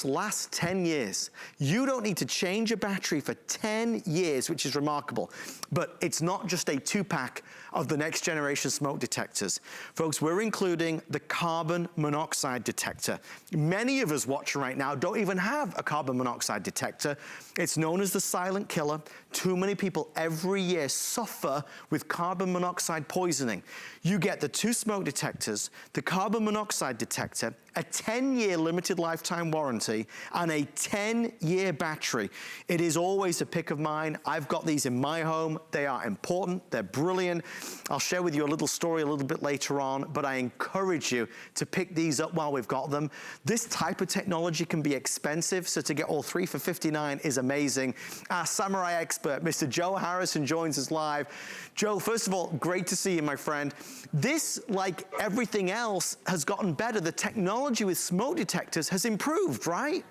S1: lasts 10 years. You don't need to change a battery for 10 years, which is remarkable. But it's not just a 2-pack of the next generation smoke detectors. Folks, we're including the carbon monoxide detector. Many of us watching right now don't even have a carbon monoxide detector. It's known as the silent killer. Too many people every year suffer with carbon monoxide poisoning. You get the 2 smoke detectors, the carbon monoxide detector, a 10-year limited lifetime warranty, and a 10-year battery. It is always a pick of mine. I've got these in my home. They are important. They're brilliant. I'll share with you a little story a little bit later on, but I encourage you to pick these up while we've got them. This type of technology can be expensive, so to get all 3 for $59 is amazing. Our Samurai expert, Mr. Joe Harrison, joins us live. Joe, first of all, great to see you, my friend. This, like everything else, has gotten better. The technology with smoke detectors has improved, right?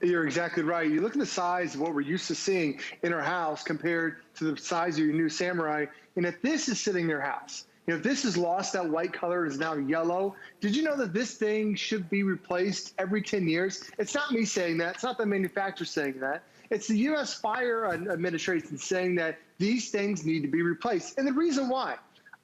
S10: You're exactly right. You look at the size of what we're used to seeing in our house compared to the size of your new Samurai, and if this is sitting in your house, you know, if this has lost that white color, is now yellow, did you know that this thing should be replaced every 10 years? It's not me saying that. It's not the manufacturer saying that. It's the U.S. Fire Administration saying that these things need to be replaced. And the reason why,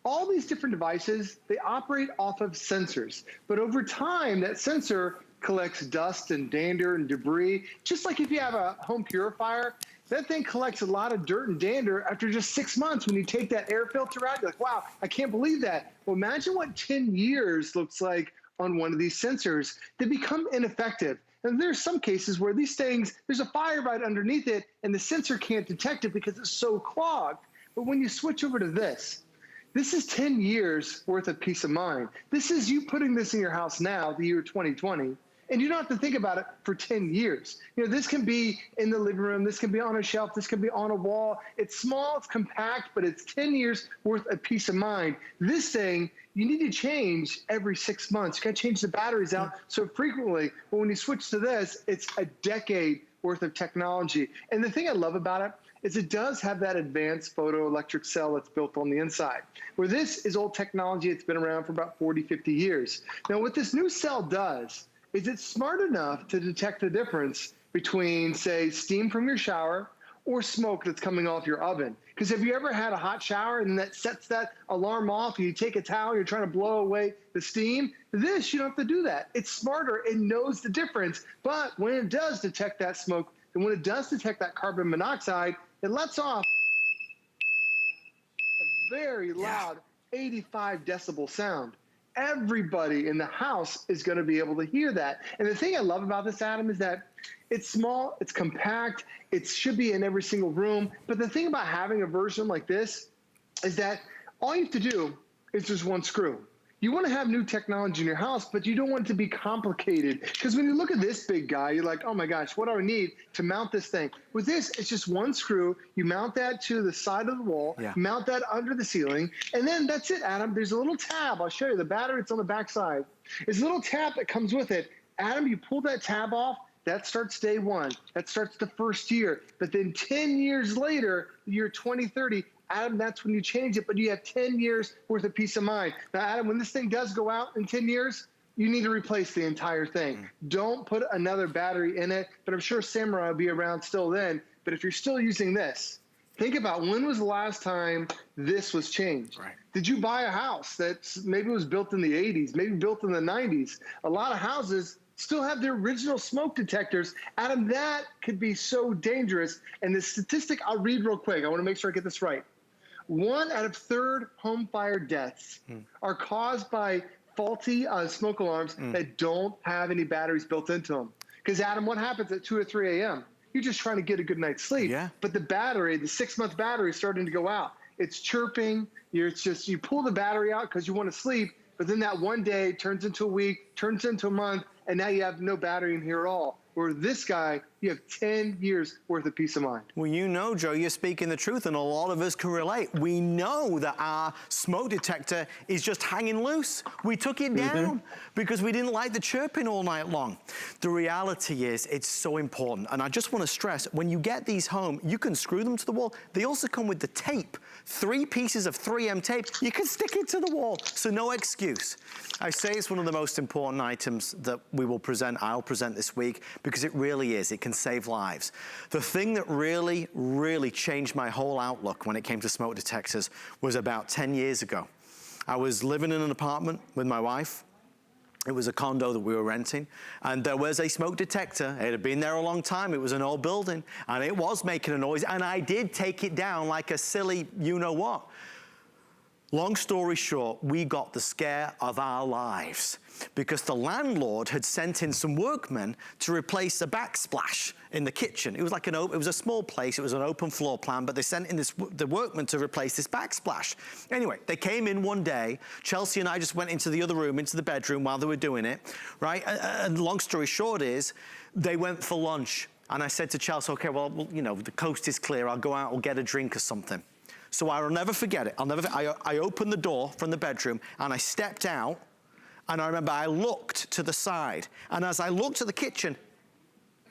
S10: all these different devices, they operate off of sensors. But over time, that sensor collects dust and dander and debris. Just like if you have a home purifier, that thing collects a lot of dirt and dander after just 6 months. When you take that air filter out, you're like, wow, I can't believe that. Well, imagine what 10 years looks like on one of these sensors. They become ineffective. And there's some cases where these things, there's a fire right underneath it, and the sensor can't detect it because it's so clogged. But when you switch over to this is 10 years worth of peace of mind. This is you putting this in your house now, the year 2020, and you don't have to think about it for 10 years. You know, this can be in the living room, this can be on a shelf, this can be on a wall. It's small, it's compact, but it's 10 years worth of peace of mind. This thing, you need to change every 6 months. You gotta change the batteries out so frequently, but when you switch to this, it's a decade worth of technology. And the thing I love about it is it does have that advanced photoelectric cell that's built on the inside. Where this is old technology, it's been around for about 40, 50 years. Now what this new cell does is it's smart enough to detect the difference between, say, steam from your shower or smoke that's coming off your oven. Because have you ever had a hot shower and that sets that alarm off, and you take a towel, you're trying to blow away the steam? This, you don't have to do that. It's smarter, it knows the difference, but when it does detect that smoke, and when it does detect that carbon monoxide, it lets off a very loud 85 decibel sound. Everybody in the house is going to be able to hear that. And the thing I love about this, Adam, is that it's small, it's compact, it should be in every single room. But the thing about having a version like this is that all you have to do is just one screw. You want to have new technology in your house, but you don't want it to be complicated. Because when you look at this big guy, you're like, oh my gosh, what do I need to mount this thing? With this, it's just one screw. You mount that to the side of the wall, mount that under the ceiling, and then that's it, Adam. There's a little tab. I'll show you the battery. It's on the back side. There's a little tab that comes with it. Adam, you pull that tab off, that starts day one. That starts the first year. But then 10 years later, the year 2030, Adam, that's when you change it, but you have 10 years worth of peace of mind. Now, Adam, when this thing does go out in 10 years, you need to replace the entire thing. Don't put another battery in it, but I'm sure Samurai will be around still then. But if you're still using this, think about when was the last time this was changed? Right. Did you buy a house that maybe was built in the 80s, maybe built in the 90s? A lot of houses still have their original smoke detectors. Adam, that could be so dangerous. And the statistic I'll read real quick, I want to make sure I get this right. 1 out of 3 home fire deaths are caused by faulty smoke alarms that don't have any batteries built into them. Because, Adam, what happens at 2 or 3 a.m.? You're just trying to get a good night's sleep. Yeah. But the battery, the 6-month battery, is starting to go out. It's chirping. You pull the battery out because you want to sleep, but then that one day turns into a week, turns into a month, and now you have no battery in here at all. Where this guy, you have 10 years worth of peace of mind.
S1: Well, you know, Joe, you're speaking the truth, and a lot of us can relate. We know that our smoke detector is just hanging loose. We took it down because we didn't like the chirping all night long. The reality is it's so important, and I just want to stress, when you get these home, you can screw them to the wall. They also come with the tape, 3 pieces of 3M tape. You can stick it to the wall, so no excuse. I say it's one of the most important items that I'll present this week, because it really is. It can save lives. The thing that really, really changed my whole outlook when it came to smoke detectors was about 10 years ago. I was living in an apartment with my wife. It was a condo that we were renting, and there was a smoke detector. It had been there a long time. It was an old building, and it was making a noise, and I did take it down like a silly you-know-what. Long story short, we got the scare of our lives because the landlord had sent in some workmen to replace a backsplash in the kitchen. It was like it was a small place. It was an open floor plan, but they sent in the workmen to replace this backsplash. Anyway, they came in one day. Chelsea and I just went into the other room, into the bedroom while they were doing it, right? And long story short is they went for lunch. And I said to Chelsea, okay, well, you know, the coast is clear. I'll go out, I'll get a drink or something. So I'll never forget it. I opened the door from the bedroom and I stepped out, and I remember I looked to the side, and as I looked at the kitchen,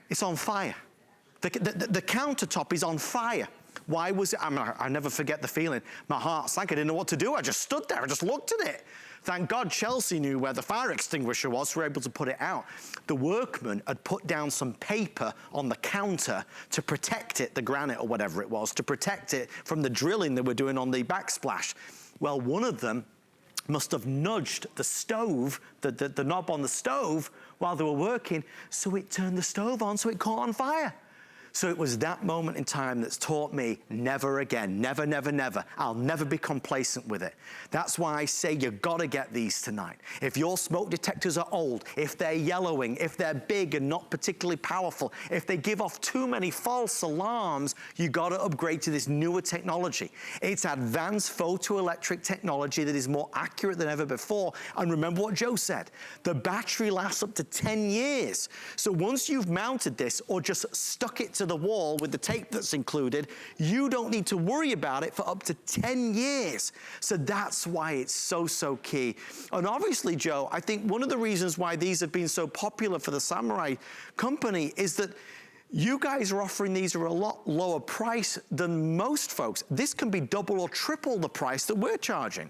S1: it's on fire. The countertop is on fire. Why was it? I never forget the feeling. My heart sank. I didn't know what to do. I just stood there. I just looked at it. Thank God Chelsea knew where the fire extinguisher was, so we were able to put it out. The workman had put down some paper on the counter to protect it, the granite or whatever it was, to protect it from the drilling they were doing on the backsplash. Well, one of them must have nudged the stove, the knob on the stove, while they were working, so it turned the stove on, so it caught on fire. So it was that moment in time that's taught me never again, never, never, never. I'll never be complacent with it. That's why I say you gotta get these tonight. If your smoke detectors are old, if they're yellowing, if they're big and not particularly powerful, if they give off too many false alarms, you gotta upgrade to this newer technology. It's advanced photoelectric technology that is more accurate than ever before. And remember what Joe said, the battery lasts up to 10 years. So once you've mounted this or just stuck it to the wall with the tape that's included, you don't need to worry about it for up to 10 years. So that's why it's so, so key. And obviously, Joe, I think one of the reasons why these have been so popular for the Samurai company is that you guys are offering these at a lot lower price than most folks. This can be double or triple the price that we're charging.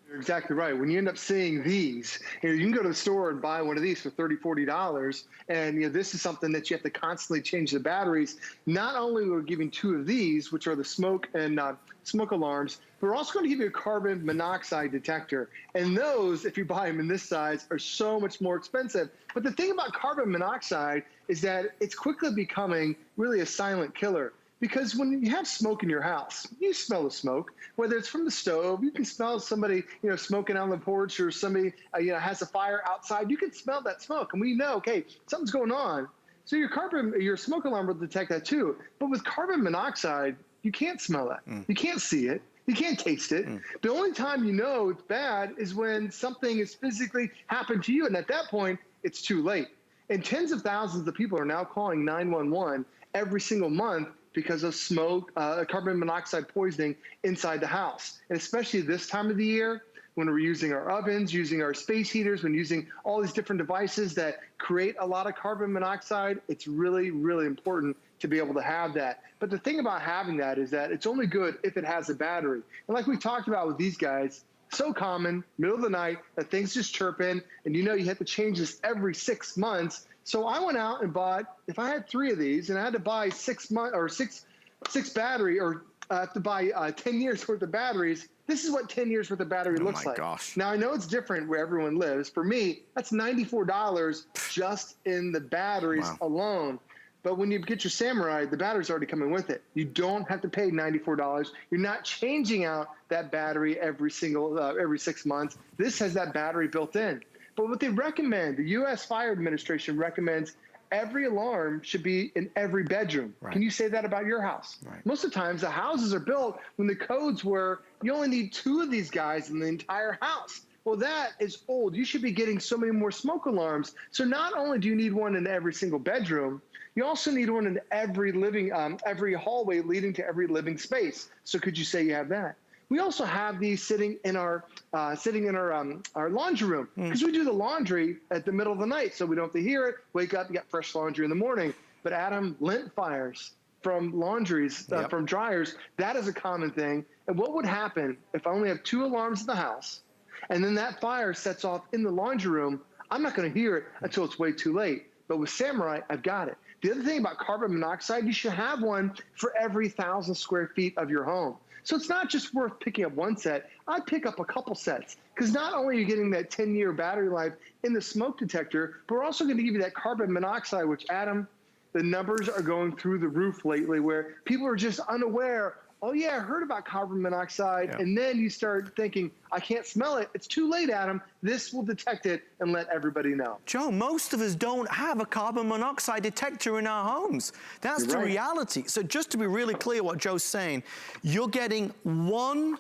S10: You're exactly right. When you end up seeing these, you can go to the store and buy one of these for $30, $40, and this is something that you have to constantly change the batteries. Not only are we giving 2 of these, which are the smoke and smoke alarms, but we're also going to give you a carbon monoxide detector. And those, if you buy them in this size, are so much more expensive. But the thing about carbon monoxide is that it's quickly becoming really a silent killer. Because when you have smoke in your house, you smell the smoke, whether it's from the stove, you can smell somebody, smoking on the porch, or somebody, has a fire outside. You can smell that smoke, and we know, okay, something's going on. So your smoke alarm will detect that too. But with carbon monoxide, you can't smell that. You can't see it. You can't taste it. The only time you know it's bad is when something has physically happened to you, and at that point, it's too late. And tens of thousands of people are now calling 911 every single month because of smoke, carbon monoxide poisoning inside the house. And especially this time of the year, when we're using our ovens, using our space heaters, when using all these different devices that create a lot of carbon monoxide, it's really, really important to be able to have that. But the thing about having that is that it's only good if it has a battery. And like we talked about with these guys, so common, middle of the night, that things just chirping, and you have to change this every 6 months. So I went out and bought, if I had 3 of these and I had to buy 6 battery, or I have to buy 10 years worth of batteries, this is what 10 years worth of battery looks like.
S1: Gosh.
S10: Now I know it's different where everyone lives. For me, that's $94 just in the batteries alone. But when you get your Samurai, the battery's already coming with it. You don't have to pay $94. You're not changing out that battery every 6 months. This has that battery built in. But what they recommend, the U.S. Fire Administration recommends every alarm should be in every bedroom. Right. Can you say that about your house? Right. Most of the times, the houses are built when the codes were you only need 2 of these guys in the entire house. Well, that is old. You should be getting so many more smoke alarms. So not only do you need one in every single bedroom, you also need one in every every hallway leading to every living space. So could you say you have that? We also have these sitting in our laundry room, because we do the laundry at the middle of the night, so we don't have to hear it. Wake up, you got fresh laundry in the morning. But Adam, lint fires from laundries, from dryers, that is a common thing. And what would happen if I only have 2 alarms in the house, and then that fire sets off in the laundry room? I'm not going to hear it until it's way too late. But with Samurai, I've got it. The other thing about carbon monoxide, you should have one for every 1,000 square feet of your home. So it's not just worth picking up one set. I'd pick up a couple sets, because not only are you getting that 10-year battery life in the smoke detector, but we're also going to give you that carbon monoxide, which, Adam, the numbers are going through the roof lately, where people are just unaware. Oh, yeah, I heard about carbon monoxide. Yeah. And then you start thinking, I can't smell it. It's too late, Adam. This will detect it and let everybody know.
S1: Joe, most of us don't have a carbon monoxide detector in our homes. That's the reality. So just to be really clear what Joe's saying, you're getting 1,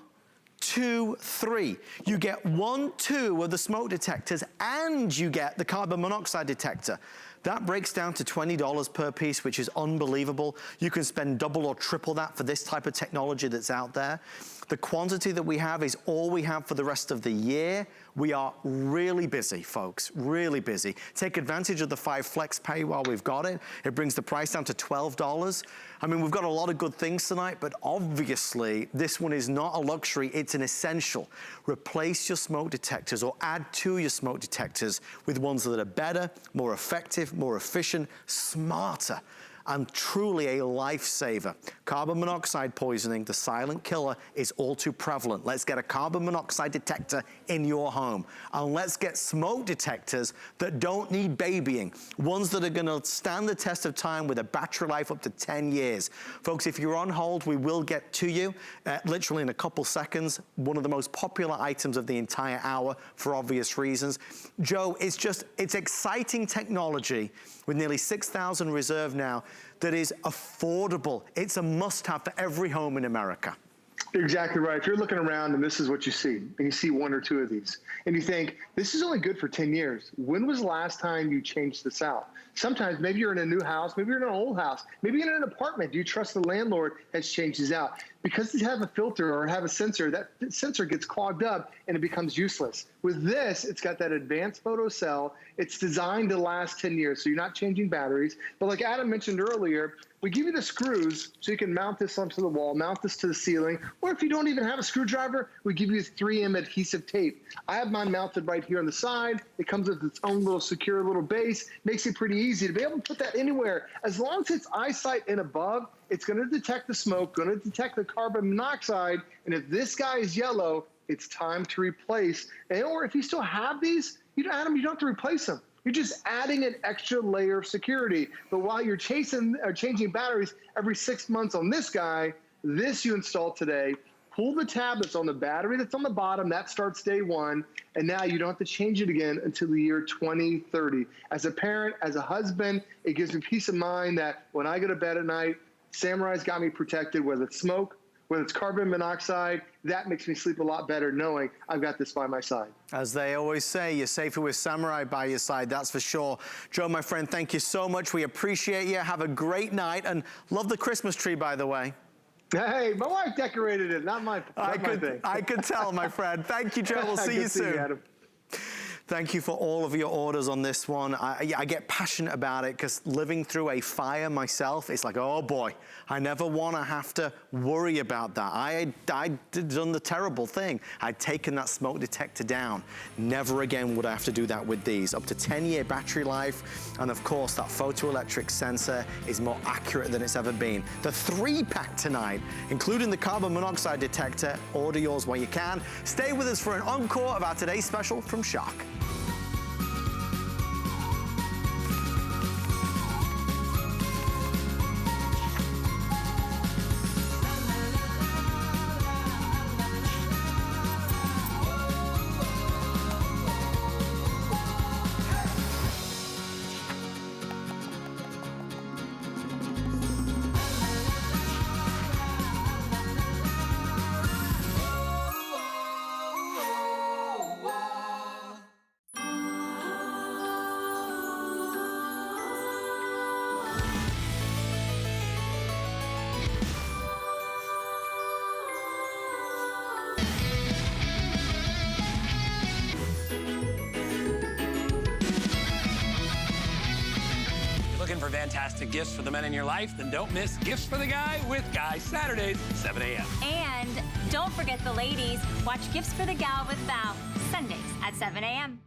S1: 2, 3. You get 1, 2 of the smoke detectors, and you get the carbon monoxide detector. That breaks down to $20 per piece, which is unbelievable. You can spend double or triple that for this type of technology that's out there. The quantity that we have is all we have for the rest of the year. We are really busy, folks, really busy. Take advantage of the 5 flex pay while we've got it. It brings the price down to $12. I mean, we've got a lot of good things tonight, but obviously this one is not a luxury, it's an essential. Replace your smoke detectors or add to your smoke detectors with ones that are better, more effective, more efficient, smarter, and truly a lifesaver. Carbon monoxide poisoning, the silent killer, is all too prevalent. Let's get a carbon monoxide detector in your home. And let's get smoke detectors that don't need babying, ones that are gonna stand the test of time with a battery life up to 10 years. Folks, if you're on hold, we will get to you literally in a couple seconds. One of the most popular items of the entire hour for obvious reasons. Joe, it's exciting technology with nearly 6,000 reserved now that is affordable. It's a must-have for every home in America.
S10: You're exactly right. If you're looking around and this is what you see, and you see 1 or 2 of these, and you think, this is only good for 10 years. When was the last time you changed this out? Sometimes maybe you're in a new house, maybe you're in an old house, maybe you're in an apartment. Do you trust the landlord has changed these out? Because they have a filter or have a sensor, that sensor gets clogged up and it becomes useless. With this, it's got that advanced photo cell. It's designed to last 10 years, so you're not changing batteries. But like Adam mentioned earlier, we give you the screws so you can mount this onto the wall, mount this to the ceiling, or if you don't even have a screwdriver, we give you 3M adhesive tape. I have mine mounted right here on the side. It comes with its own little secure little base. Makes it pretty easy to be able to put that anywhere. As long as it's eyesight and above, it's going to detect the smoke, going to detect the carbon monoxide, and if this guy is yellow, it's time to replace. Or if you still have these, Adam, you don't have to replace them. You're just adding an extra layer of security. But while you're changing batteries every 6 months on this guy, this you install today. Pull the tab that's on the battery that's on the bottom. That starts day 1. And now you don't have to change it again until the year 2030. As a parent, as a husband, it gives me peace of mind that when I go to bed at night, Samurai's got me protected, whether it's smoke, whether it's carbon monoxide. That makes me sleep a lot better knowing I've got this by my side.
S1: As they always say, you're safer with Samurai by your side, that's for sure. Joe, my friend, thank you so much. We appreciate you. Have a great night, and love the Christmas tree, by the way.
S10: Hey, my wife decorated it, not my thing.
S1: I could tell, my friend. Thank you, Joe. We'll see you soon.
S10: Adam.
S1: Thank you for all of your orders on this one. I get passionate about it because living through a fire myself, it's like, oh boy, I never want to have to worry about that. I'd done the terrible thing. I'd taken that smoke detector down. Never again would I have to do that with these. Up to 10-year battery life, and of course that photoelectric sensor is more accurate than it's ever been. The 3-pack tonight, including the carbon monoxide detector. Order yours while you can. Stay with us for an encore of our today's special from Shark.
S6: fantastic gifts for the men in your life, then don't miss Gifts for the Guy with Guy Saturdays, 7 a.m.
S7: And don't forget the ladies. Watch Gifts for the Gal with Val, Sundays at 7 a.m.